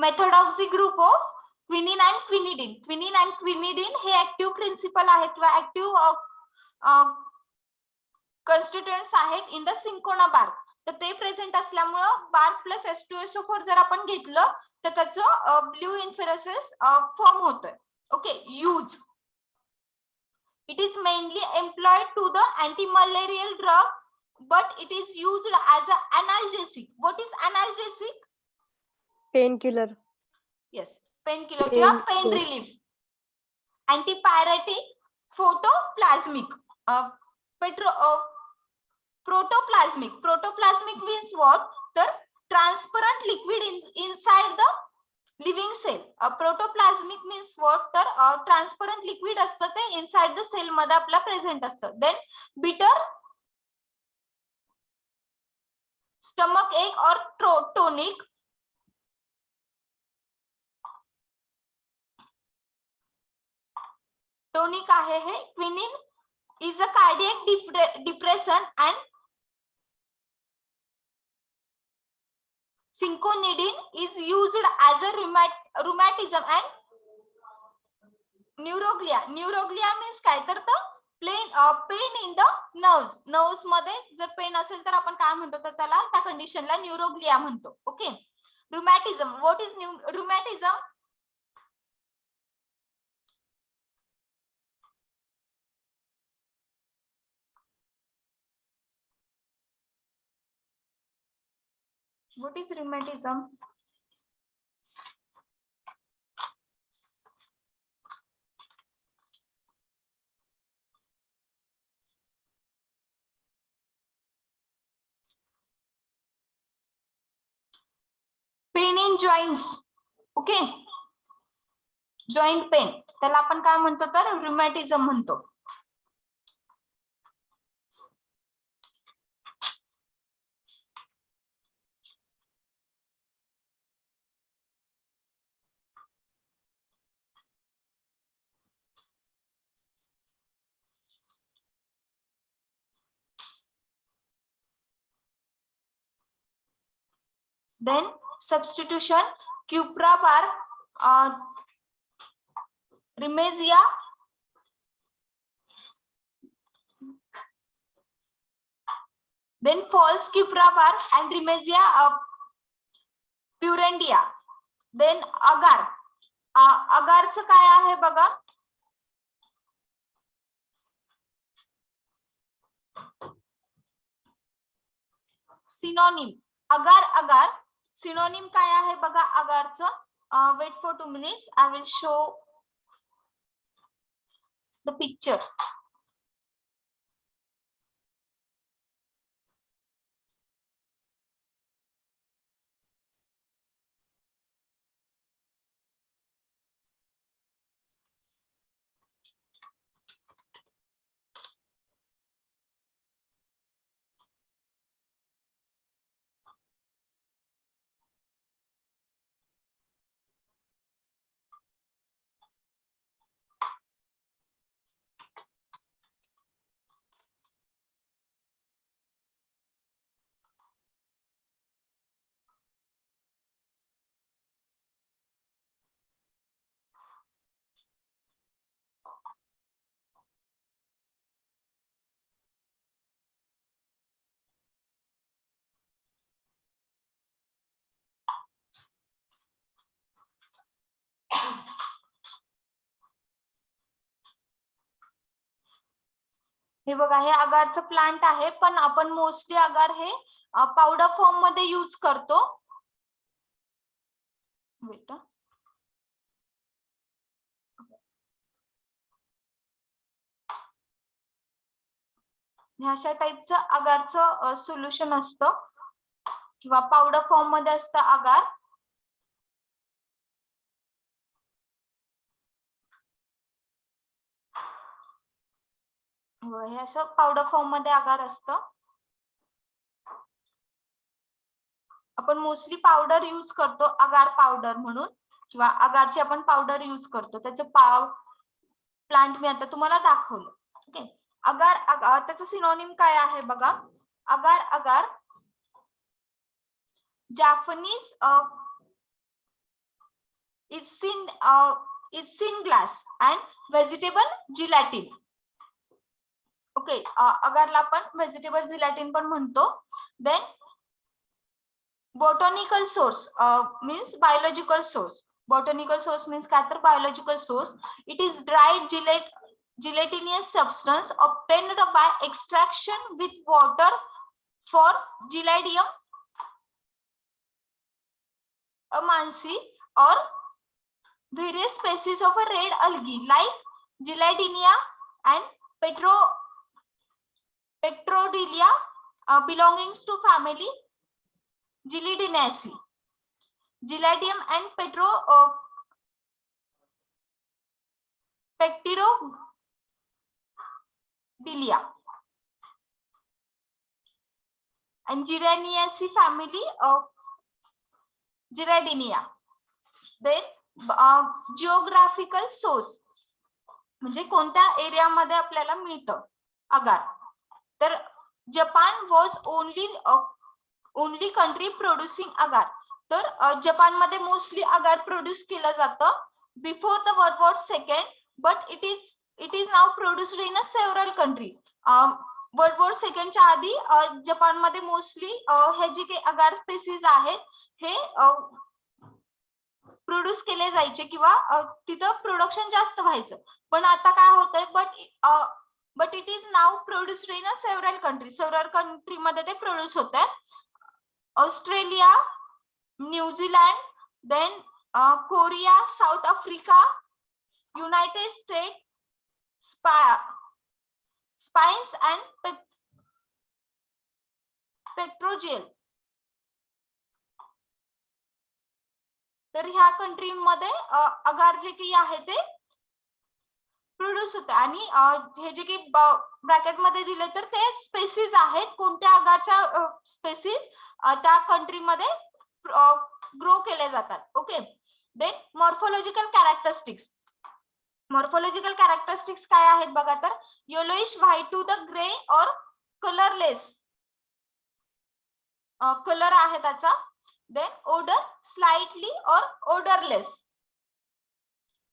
method of the group of quinine and quinidine. Quinine and quinidine हे ऍक्टिव्ह प्रिन्सिपल आहेत किंवा ऍक्टिव्ह कन्स्टिट्युएंट्स आहेत इन द सिंकोना बार्क. तर ते प्रेझेंट असल्यामुळं बार्क प्लस H2SO4 जर आपण घेतलं तर त्याचं ब्ल्यू इन्फ्लोरेसन्स फॉर्म होतोय. Okay, use. It is mainly employed to the anti-malarial drug, but it is used as an analgesic. What is analgesic? Painkiller. Yes, painkiller किंवा pain relief. Antipyretic, photoplasmic, protoplasmic. Protoplasmic means what? The transparent liquid inside the living cell. Protoplasmic means what? तर ट्रान्सपरंट लिक्विड असतं ते इनसाइड द सेल मध्ये आपला प्रेझेंट असतं. देन बिटर, स्टमक एक और टोनिक. टोनिक आहे हे. Quinine is a cardiac depression and Cinconidine is used as a rheumatism and neuroglia. Neuroglia means काय तर pain in the nerves. Nerves मध्ये जर पेन असेल तर आपण काय म्हणतो तर त्याला त्या कंडिशनला न्यूरोग्लिया म्हणतो. Okay, rheumatism. What is rheumatism? What is rheumatism? Pain in joints. Okay, joint pain त्याला आपण काय म्हणतो तर rheumatism म्हणतो. Then substitution, Cupra bar, Remesia, then false Cupra bar and Remesia purendia. Then agar. अगारचं काय आहे बघा. सिनोनिम. अगार सिनोनिम काय आहे बघा अगारचं. Wait for 2 minutes. I will show the picture. हे बघा, हे अगारचं प्लांट आहे, पण आपण मोस्टली अगार हे पावडर फॉर्म मध्ये यूज करतो. बेटा ह्या टाईपचं अगारचं सोल्युशन असतं किंवा पावडर फॉर्म मध्ये असतं अगार. हे असं पावडर फॉर्म मध्ये अगार असतं. आपण मोस्टली पावडर यूज करतो, अगार पावडर म्हणून, किंवा अगारची आपण पावडर यूज करतो. त्याचं प्लांट मी आता तुम्हाला दाखवलं. ओके, अगार त्याचं सिनोनिम काय आहे बघा. Agar Japanese glass and vegetable gelatin. Okay, अगारला आपण व्हेजिटेबल जिलॅटिन पण म्हणतो. Then botanical source means biological source. Botanical source means काय तर biological source. It is dried gelatinous substance obtained by extraction with water for Gelidium amansi or various species of a red algae like Gelidinia and Pectrodillia belonging to family Gelidinaceae. Gelidium and Pectrodillia and Gelidinaceae family of Gelidinia. Then geographical source म्हणजे कोणत्या एरियामध्ये आपल्याला मिळतं अगार. तर Japan was only country producing agar. तर जपानमध्ये मोस्टली अगार प्रोड्यूस केलं जातं before the world war second, but it is now produced in a several country. World war सेकंडच्या आधी जपानमध्ये मोस्टली हे जे काही अगार स्पेसीज आहेत हे प्रोड्यूस केले जायचे किंवा तिथं प्रोडक्शन जास्त व्हायचं. पण आता काय होतंय, but it is now produced in a several country मध्ये ते प्रोड्यूस होत आहे. Australia, New Zealand, then Korea, South Africa, United State, Spain and पेट्रोजेल. तर ह्या कंट्री मध्ये अगार जे काही आहे ते प्रोड्यूस होते. आणि हे जे काही ब्रॅकेट मध्ये दिले तर ते स्पेसीज आहेत, कोणत्या अगारच्या स्पेसीज त्या कंट्री मध्ये ग्रो केले जातात. Okay, then morphological characteristics. Morphological characteristics काय आहेत बघा. तर yellowish white to the grey or colourless colour आहे त्याचा. Then odour slightly or odourless.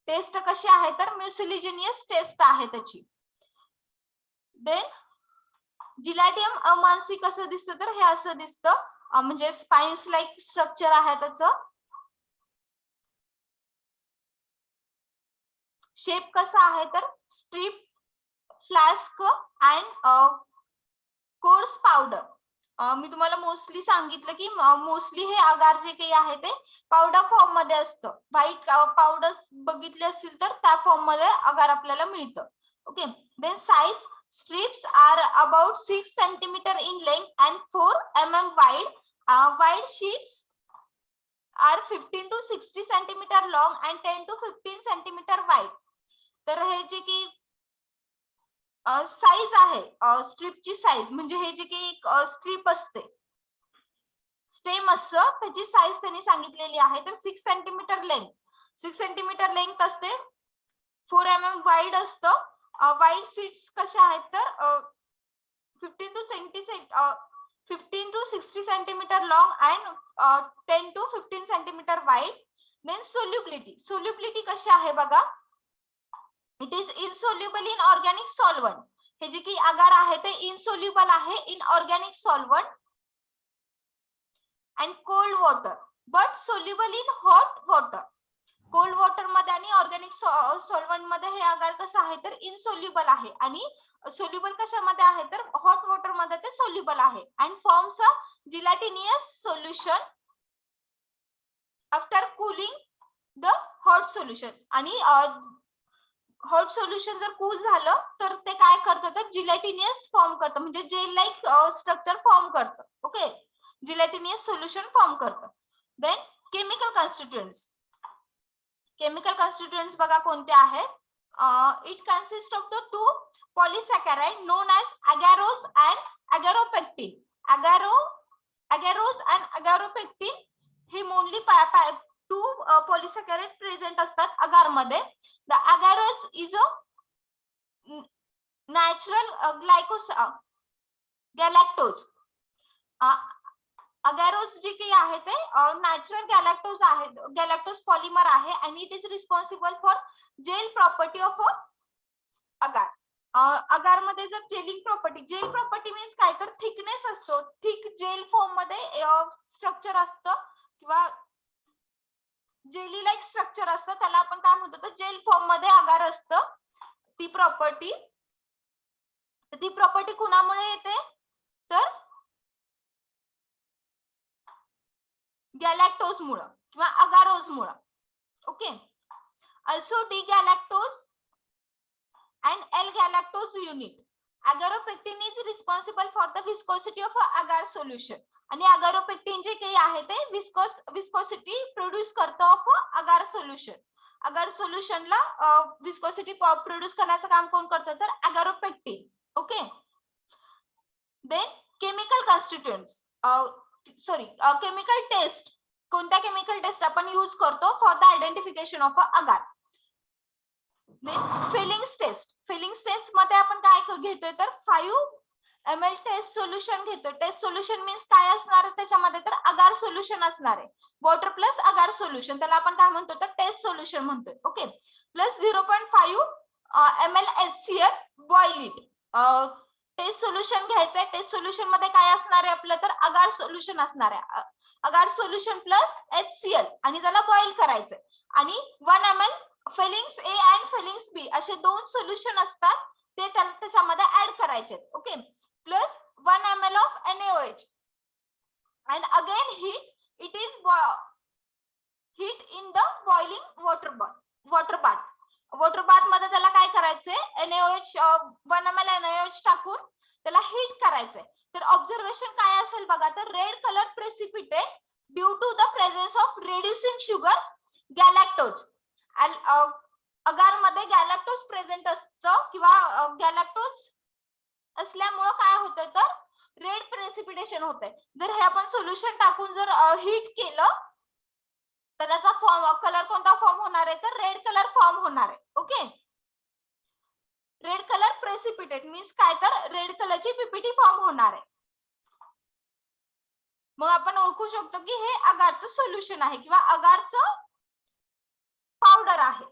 Taste कशी आहे तर म्युसिलिजिनियस टेस्ट आहे त्याची. देन जिलॅडियम अमान्सी कसं दिसतं तर हे असं दिसतं, म्हणजे स्पाइन्स लाईक स्ट्रक्चर आहे त्याचं. शेप कसा आहे तर strip, flask and coarse powder. मी तुम्हाला मोस्टली सांगितलं की मोस्टली हे अगार जे काही आहे ते पावडर फॉर्म मध्ये असतं. व्हाईट पावडर बघितले असतील तर त्या फॉर्म मध्ये अगार आपल्याला मिळतं. Okay, then size. strips are about 6 centimeter in length and 4 mm wide. Wide sheets are 15 to 60 centimeter long and 10 to 15 centimeter wide. तर हे जे की साइज आहे स्ट्रिपची साइज, म्हणजे हे जे की स्ट्रिप असते, स्टेम असतं, त्याची साइज त्यांनी सांगितलेली आहे. तर 6 सेंटीमीटर लेंथ असते, 4 mm वाईड असतं. वाईड सीट्स कशा आहेत तर 15 to 60 centimetre long and 10 to 15 centimetre wide. Then solubility कशी आहे बघा. It is insoluble in organic solvent. हे जे की अगार आहे ते इनसोल्युबल आहे in organic solvent and cold water, but soluble in hot water. Cold water मध्ये आणि ऑर्गॅनिक सॉल्वंट मध्ये हे अगार कसं आहे तर इनसोल्युबल आहे आणि सोल्युबल कशामध्ये आहे तर हॉट वॉटर मध्ये ते सोल्युबल आहे and forms a gelatinous solution after cooling the hot solution. आणि हॉट सोल्युशन जर कूल झालं तर ते काय करतं तर जिलॅटिनियस फॉर्म करतं म्हणजे जेल लाईक स्ट्रक्चर फॉर्म करतं. ओके, जिलॅटिनियस सोल्युशन फॉर्म करतं. Then chemical constituents. Chemical constituents बघा कोणते आहेत. It consist of the two polysaccharide known as agarose and agaropectin. Agarose and agaropectin हे मोनली टू पॉलिसॅकॅराइड प्रेझेंट असतात अगार मध्ये. The agarose is a natural galactose. Agarose जे काही आहे ते नॅचरल गॅलॅक्टोज आहे, गॅलॅक्टोज पॉलिमर आहे आणि it is responsible for gel property of agar. Agar मध्ये जर जेल प्रॉपर्टी मीन्स काय तर थिकनेस असतो, थिक जेल फॉर्म मध्ये स्ट्रक्चर असतं किंवा जेली लाईक स्ट्रक्चर असतं, त्याला आपण काय म्हणतो तर जेल फॉर्म मध्ये अगार असतं. ती प्रॉपर्टी कुणामुळे येते तर गॅलॅक्टोज मुळे किंवा अगारोज मुळे. Okay, also D-galactose and L-galactose unit. Agaropectin is responsible for the viscosity of agar solution. आणि अगारोपेक्टिन जे काही आहे ते विस्कोसिटी प्रोड्यूस करतं ऑफ अगार सोल्युशन. अगार सोल्युशनला विस्कोसिटी प्रोड्यूस करण्याचं काम कोण करतं तर agaropectin. Okay, then chemical constituents. Chemical test. कोणत्या केमिकल टेस्ट आपण यूज करतो for the identification of agar. Fehling's test. Fehling's test मध्ये आपण काय घेतोय तर 5 ml टेस्ट सोल्युशन घेतोय. टेस्ट सोल्युशन मीन्स काय असणार आहे त्याच्यामध्ये तर अगार सोल्युशन असणार आहे. वॉटर प्लस अगार सोल्युशन त्याला आपण काय म्हणतो तर टेस्ट सोल्युशन म्हणतोय. Okay, plus 0.5 ml HCl boil it. Test solution घ्यायचंय. टेस्ट सोल्युशन मध्ये काय असणार आहे आपलं तर अगार सोल्युशन असणार आहे. अगार सोल्युशन प्लस HCl आणि त्याला बॉईल करायचंय. आणि 1 ml Fehling's A and Fehling's B असे 2 सोल्युशन असतात ते त्याच्यामध्ये ऍड करायचे. Okay, plus 1 ml of NaOH and again it is heat in the boiling water bath. Water bath मध्ये त्याला काय करायचंय NaOH 1 ml NaOH टाकून त्याला हीट करायचंय. तर ऑब्झर्वेशन काय असेल बघा तर red colour precipitate due to the presence of reducing sugar galactose. Agar मध्ये गॅलॅक्टोज प्रेझेंट असतं किंवा गॅलॅक्टोज असल्यामुळं काय होतं तर रेड प्रेसिपिटेशन होतंय. जर हे आपण सोल्युशन टाकून जर हीट केलं तर त्याचा कलर कोणता फॉर्म होणार आहे तर रेड कलर फॉर्म होणार आहे. Okay, red colour precipitate means काय तर रेड कलरची पीपीटी फॉर्म होणार आहे. मग आपण ओळखू शकतो की हे अगारचं सोल्युशन आहे किंवा अगारचं पावडर आहे.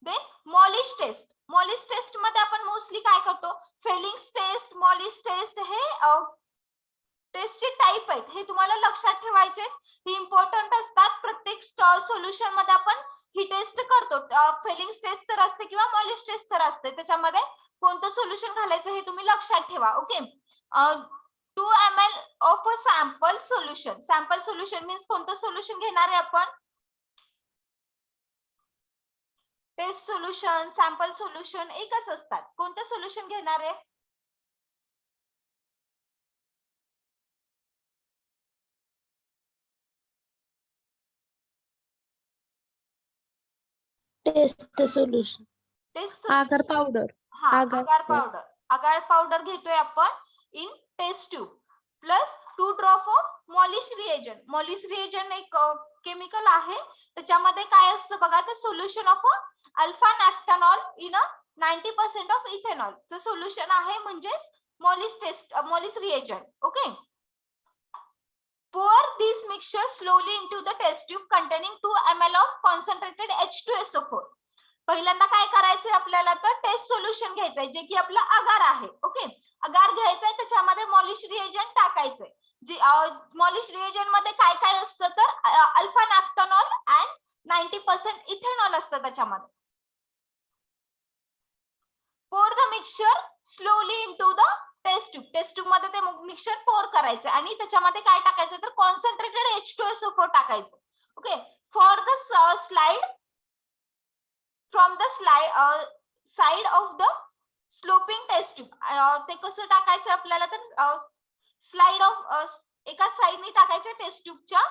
Then Molisch test. Molisch test मध्ये आपण मोस्टली काय करतो फेलिंग्स टेस्ट, मॉलिश टेस्ट हे टेस्टचे टाइप आहेत. हे तुम्हाला लक्षात ठेवायचे, हे इम्पॉर्टंट असतात. प्रत्येक सोल्युशन मध्ये आपण ही टेस्ट करतो. फेलिंग्स टेस्ट तर असते किंवा मॉलिश टेस्ट तर असते. त्याच्यामध्ये कोणतं सोल्युशन घालायचं हे तुम्ही लक्षात ठेवा. Okay, 2 ml of a sample solution. Sample solution means कोणतं सोल्युशन घेणार आहे आपण टेस्ट सोल्युशन सॅम्पल सोल्युशन एकच असतात. कोणतं सोल्युशन घेणार आहे test solution. Test agar powder. हा आगार अगार पावडर घेतोय आपण in test tube plus 2 drop of Molisch reagent. Molisch reagent एक केमिकल आहे. त्याच्यामध्ये काय असतं बघा तर solution of alpha naphthol in 90% of ethanol चं सोल्युशन आहे म्हणजेच Molisch reagent. Okay, pour this mixture slowly into the test tube containing 2 ml of concentrated H2SO4. पहिल्यांदा काय करायचंय आपल्याला तर टेस्ट सोल्युशन घ्यायचंय जे की आपलं अगार आहे. ओके, अगार घ्यायचंय त्याच्यामध्ये मॉलिश रिएजंट टाकायचंय. जे मॉलिश रिएजंट मध्ये काय काय असतं तर अल्फा नॅफ्थेनॉल अँड 90% इथेनॉल असतं त्याच्यामध्ये. pour the mixture slowly into the test tube. Test tube मध्ये ते मिक्सचर पोर करायचं आणि त्याच्यामध्ये काय टाकायचं तर कॉन्सन्ट्रेटेड H2SO4 टाकायचं. Okay. For the slide from the side of the sloping test tube. ते कसं टाकायचं आपल्याला तर स्लाइड ऑफ एका साइडनी टाकायचं टेस्ट ट्यूबच्या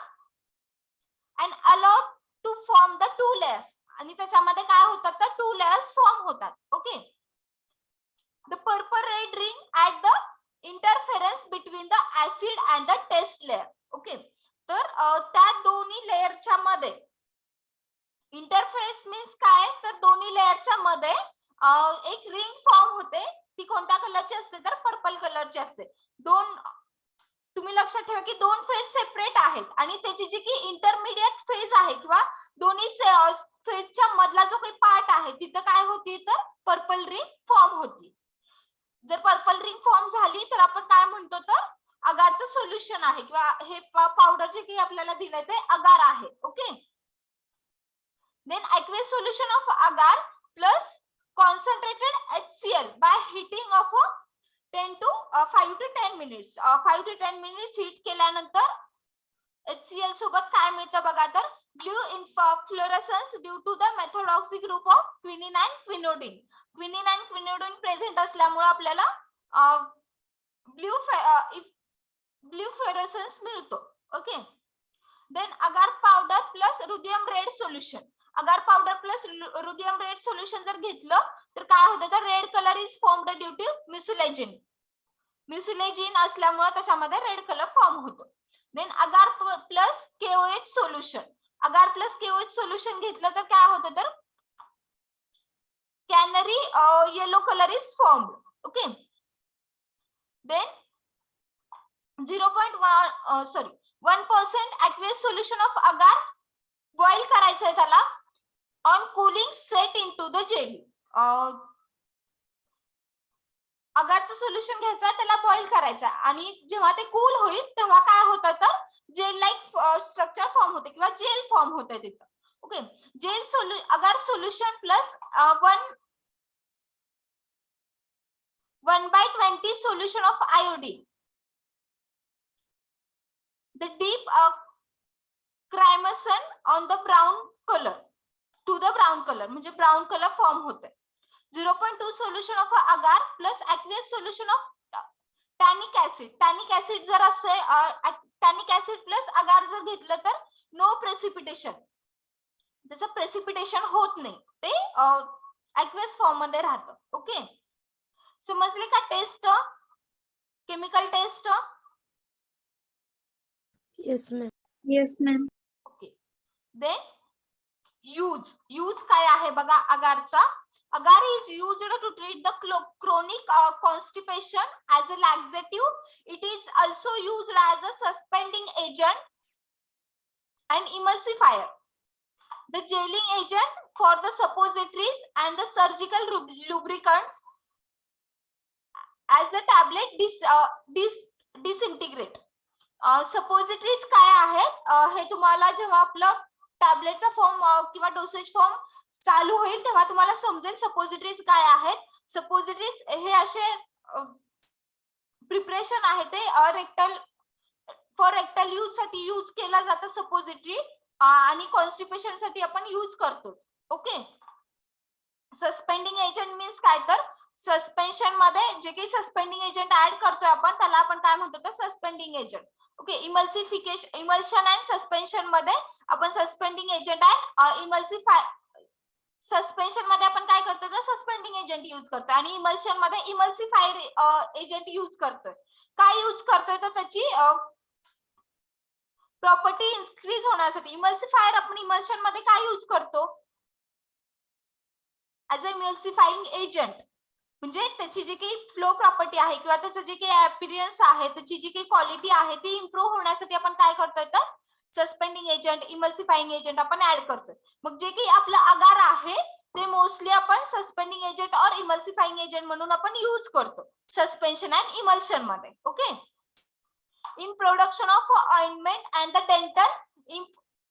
and allow to form the 2 layers. आणि त्याच्यामध्ये काय होतात तर 2 लेयर्स फॉर्म होतात. Okay. The purple red ring at the interference between the acid and the test layer. Okay. तर त्या दोन्ही लेयरच्या मध्ये इंटरफेस मीन्स काय तर दोन्ही लेयरच्या मध्ये एक रिंग फॉर्म होते. ती कोणत्या कलरची असते तर पर्पल कलरची असते. तुम्ही लक्षात ठेवा की 2 फेज सेपरेट आहेत आणि त्याची जी की इंटरमिडिएट फेज आहे किंवा दोन्ही फेजच्या मधला जो काही पार्ट आहे तिथं काय होती तर पर्पल रिंग फॉर्म होती. जर पर्पल रिंग फॉर्म झाली तर आपण काय म्हणतो तर अगारचं सोल्युशन आहे किंवा हे पावडर जे काही आपल्याला दिलंय ते अगार आहे. Okay. Then aqueous solution of agar plus concentrated HCl by heating of 5 to 10 minutes. 5 to 10 minutes heat केल्यानंतर HCl सोबत काय मिळतं बघा तर blue inflorescence due to the methoxy group of quinine and quinidine. Quinine and quinidine present असल्यामुळे आपल्याला ब्लू फ्लोरेसन्स मिळतो. Okay. Then agar powder plus ruthenium red solution. Agar powder plus ruthenium red solution जर घेतलं तर काय होतं तर red colour is formed due to mucilage. Mucilage असल्यामुळे त्याच्यामध्ये रेड कलर फॉर्म होतो. Then agar plus KOH solution. Agar plus KOH solution घेतलं तर काय होतं तर canary yellow colour is formed. Okay. Then 1% aqueous solution of agar boil करायचंय त्याला on cooling set into the jelly. अगारचं सोल्युशन घ्यायचं त्याला बॉइल करायचं आणि जेव्हा ते कूल होईल तेव्हा काय होतं तर जेल लाईक स्ट्रक्चर फॉर्म होते किंवा जेल फॉर्म होते तिथं. Okay. Agar solution plus 1/20 solution of iodine. The deep crimson on the brown color to the brown color म्हणजे brown color form होते. 0.2 solution of agar plus aqueous solution of tannic acid. tannic acid जर असे tannic acid plus agar जर घेतलं तर no precipitation. त्याचं प्रेसिपिटेशन होत नाही. ते aqueous form मध्ये राहतं. ओके. समजले का test chemical test. Yes, ma'am. Yes, ma'am. Okay. Then use काय आहे बघा अगारचा. Agar is used to treat the chronic constipation as a laxative. It is also used as a suspending agent and emulsifier. The gelling agent for the suppositories and the surgical lubricants as the tablet disintegrate. Suppositories काय आहेत हे तुम्हाला जेव्हा आपलं टॅबलेटचा फॉर्म किंवा डोसेज फॉर्म चालू होईल तेव्हा तुम्हाला समजेल सपोजिटरीज काय आहेत. सपोजिटरीज हे असे प्रिपरेशन आहे ते फॉर रेक्टल यूज साठी यूज केला जातं सपोजिटरी आणि कॉन्स्टिपेशन साठी आपण यूज करतो. ओके. सस्पेंडिंग एजंट मीन्स काय तर सस्पेन्शन मध्ये जे काही सस्पेंडिंग एजंट ऍड करतोय आपण त्याला आपण काय म्हणतो तर suspending agent. Okay. Emulsification and suspension मध्ये आपण सस्पेंडिंग एजंट अँड इमल्सिफाय. सस्पेन्शन मध्ये आपण काय करतो तर सस्पेंडिंग एजंट यूज करतोय आणि इमल्शन मध्ये इमल्सिफायर एजंट यूज करतोय. काय यूज करतोय तर त्याची प्रॉपर्टी इन्क्रीज होण्यासाठी. इमल्सिफायर आपण इमल्शन मध्ये काय यूज करतो ऍज अ इमल्सिफाइंग एजंट. म्हणजे त्याची जी काही फ्लो प्रॉपर्टी आहे किंवा त्याचं जे काही अपीरियन्स आहे त्याची जी काही क्वालिटी आहे ती इम्प्रूव्ह होण्यासाठी आपण काय करतोय तर सस्पेंडिंग एजंट इमल्सिफाइंग एजंट आपण ऍड करतोय. मग जे काही आपलं अगार आहे ते मोस्टली आपण सस्पेंडिंग एजंट और इमल्सिफाइंग एजंट म्हणून आपण यूज करतो सस्पेन्शन अँड इमल्शन मध्ये. Okay. In production of ointment and the dental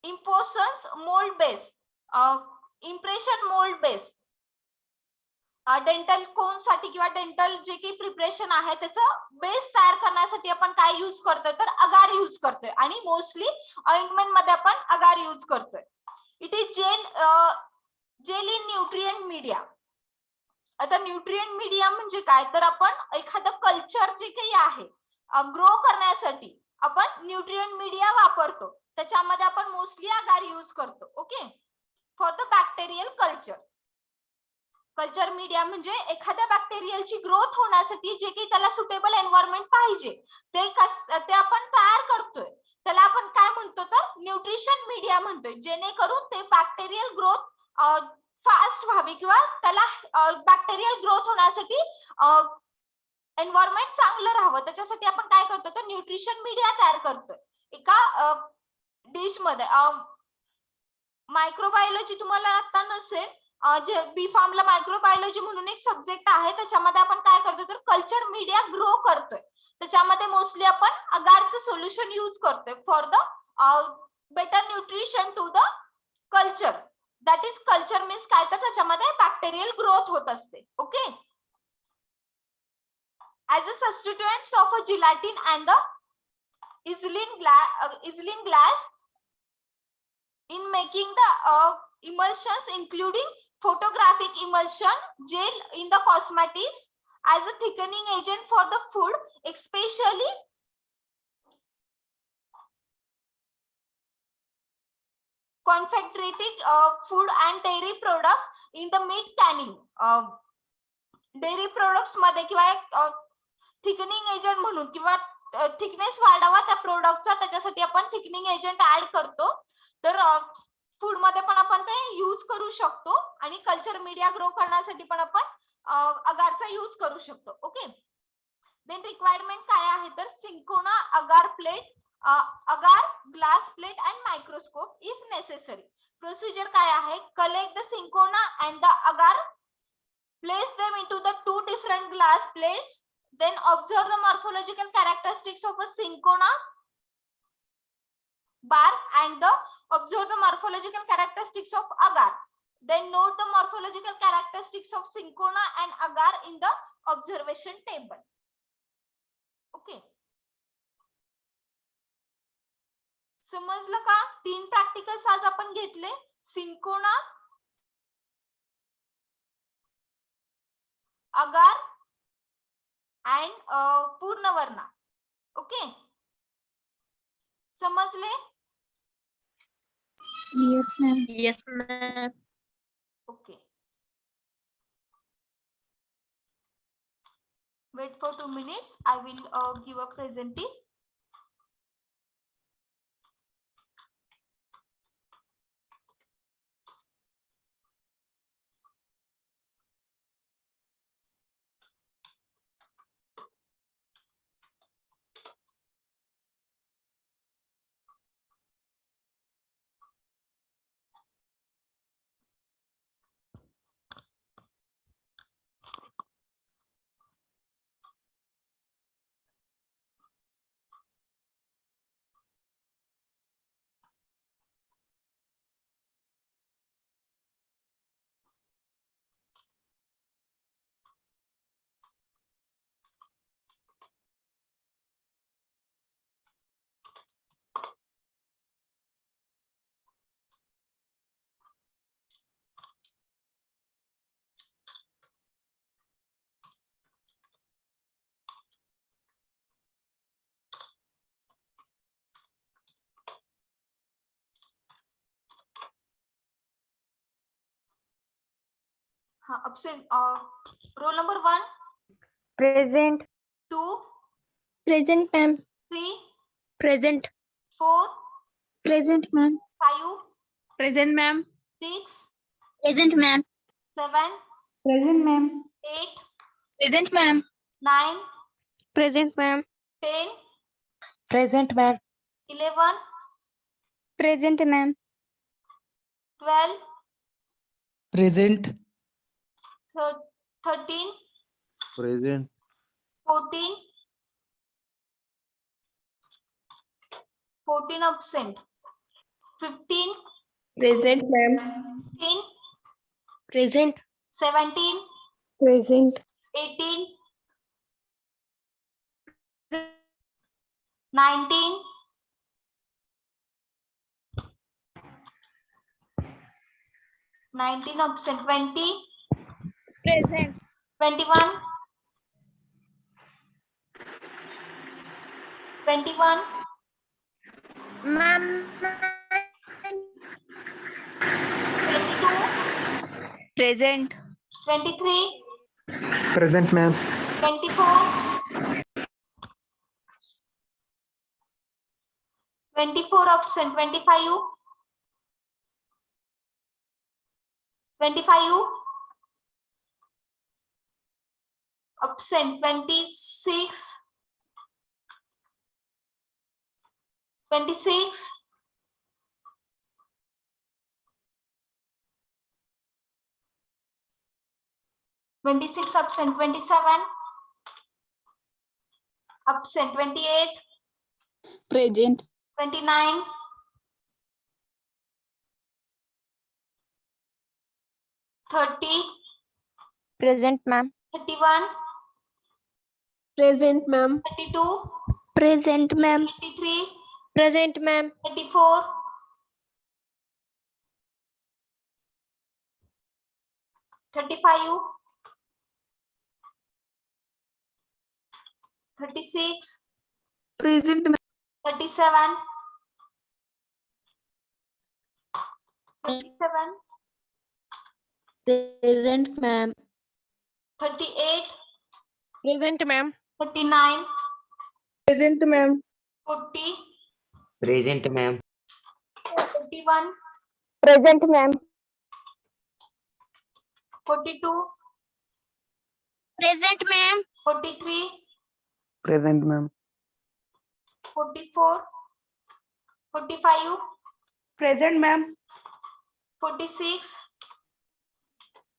impressions mould base. Impression mould base. Dental cone साठी किंवा डेंटल जे काही प्रिपरेशन आहे त्याचं बेस तयार करण्यासाठी आपण काय यूज करतोय तर अगार यूज करतोय आणि मोस्टली ऑइंटमेंट मध्ये आपण अगार यूज करतोय. It is gel in nutrient media. आता न्यूट्रिएंट मीडिया म्हणजे काय तर आपण एखादं कल्चर जे काही आहे ग्रो करण्यासाठी आपण न्यूट्रिएंट मीडिया वापरतो. त्याच्यामध्ये आपण मोस्टली अगार यूज करतो. Okay, for the bacterial culture. Culture media म्हणजे एखाद्या बॅक्टेरियलची ग्रोथ होण्यासाठी जे काही त्याला सुटेबल एन्व्हायरमेंट पाहिजे ते आपण तयार करतोय. त्याला आपण काय म्हणतो तर न्यूट्रिशन मीडिया म्हणतोय, जेणेकरून ते बॅक्टेरियल ग्रोथ फास्ट व्हावी किंवा त्याला बॅक्टेरियल ग्रोथ होण्यासाठी एन्व्हायरमेंट चांगलं राहावं त्याच्यासाठी आपण काय करतो तर न्यूट्रिशन मीडिया तयार करतोय एका डिश मध्ये. मायक्रोबायोलॉजी तुम्हाला आता नसेल, जे बी फार्मला मायक्रोबायोलॉजी म्हणून एक सब्जेक्ट आहे त्याच्यामध्ये आपण काय करतो तर कल्चर मीडिया ग्रो करतोय. त्याच्यामध्ये मोस्टली आपण अगारचं सोल्युशन यूज करतोय for the better nutrition to the culture. That is culture means काय तर त्याच्यामध्ये बॅक्टेरियल ग्रोथ होत असते. Okay, as a substituents of a gelatin and the Iselin glass in making the emulsions including photographic emulsion, gel in the cosmetics, as a thickening agent for the food, especially confected food and dairy products in the meat canning. Dairy products मध्ये किंवा थिकनिंग एजंट म्हणून किंवा थिकनेस वाढावा त्या प्रोडक्टचा त्याच्यासाठी आपण थिकनिंग एजंट ऍड करतो. तर फूड मध्ये पण आपण ते यूज करू शकतो आणि कल्चर मीडिया ग्रो करण्यासाठी पण आपण अगारचा यूज करू शकतो. ओके, देन रिक्वायरमेंट काय आहे तर cinchona agar plate, agar glass plate and microscope if necessary. Procedure काय आहे, collect the cinchona and the agar, place them into the two different glass plates, then observe the morphological characteristics of a cinchona bar and observe the morphological characteristics of agar, then note the morphological characteristics of cinchona and agar in the observation table. Okay, समजलं का? 3 प्रॅक्टिकल्स आज आपण घेतले. सिंकोना, अगार अँड पूर्णवर्णा. ओके, समजले? Yes, ma'am. Yes, ma'am. Okay, wait for 2 minutes. I will give a presentation. हाँ, absent. Roll number 1, Present. 2, Present, ma'am. 3, Present. 4, Present, ma'am. 5, Present, ma'am. 6, Present, ma'am. 7, Present, ma'am. 8, Present, ma'am. 9, Present, ma'am. 10, Present, ma'am. 11, Present, ma'am. 12, Present. 13, Present. 14, 14 absent, 15, Present, ma'am. 16, Present. 17, Present. 18, 19, 19 absent. 20, Present. 21, 21, Ma'am. 22, Present. 23, Present, ma'am. 24, 24 absent. 25, 25 absent. 26, 26, 26 absent. 27 absent. 28, Present. 29, 30, Present, ma'am. 31, Present, ma'am. 32, Present, ma'am. 33, Present, ma'am. 34, 35, 36, Present, ma'am. 37, 37, Present, ma'am. 38, Present, ma'am. 39, Present, ma'am. 40, Present, ma'am. 41, Present, ma'am. 42, Present, ma'am. 43, Present, ma'am. 44, 45, Present, ma'am. 46,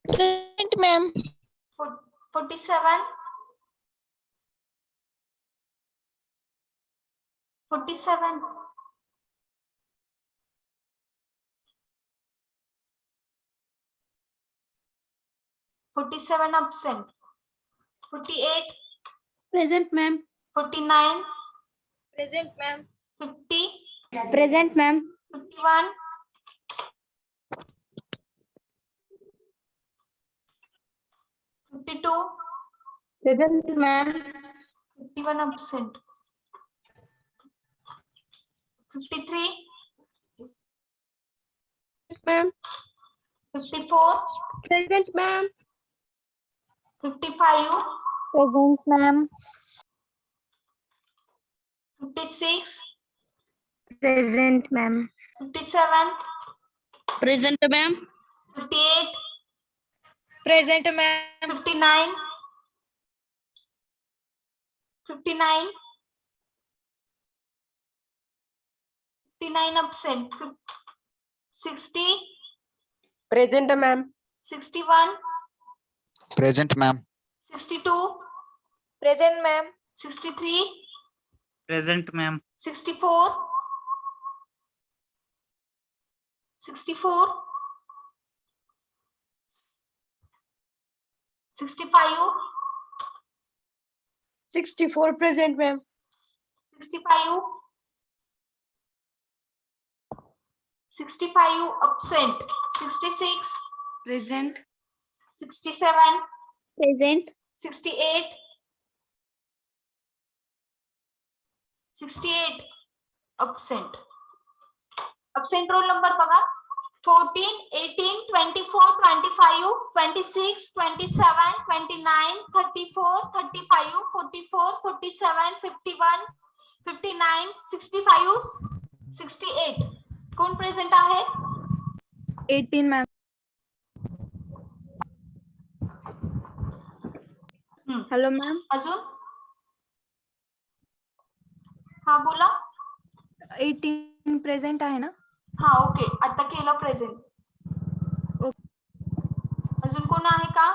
Present, ma'am. 47, 47, 47 absent. 48, Present, ma'am. 49, Present, ma'am. 50, Present, ma'am. 51, 52, Present, ma'am. 51 absent. 53, Ma'am. 54, Present, ma'am. 55, Present, ma'am. 56, Present, ma'am. 57, Present, ma'am. 58, Present, ma'am. 59, 59, 59 absent. 60, Present, ma'am. 61, Present, ma'am. 62, Present, ma'am. 63, Present, ma'am. 64, 64, 65, 64, present, ma'am. 65, 65 absent. 66, Present. 67, Present. 68, 68 absent. Absent roll number बघा 14, 18, 24, 25, 26, 27, 29, 34, 35, 44, 47, 51, 59, 65, 68. कोण प्रेझेंट आहे? 18, ma'am. Hello, ma'am. अजून हा बोला. 18 present आहे ना? हा ओके आता केलं प्रेझेंट. अजून कोण आहे का?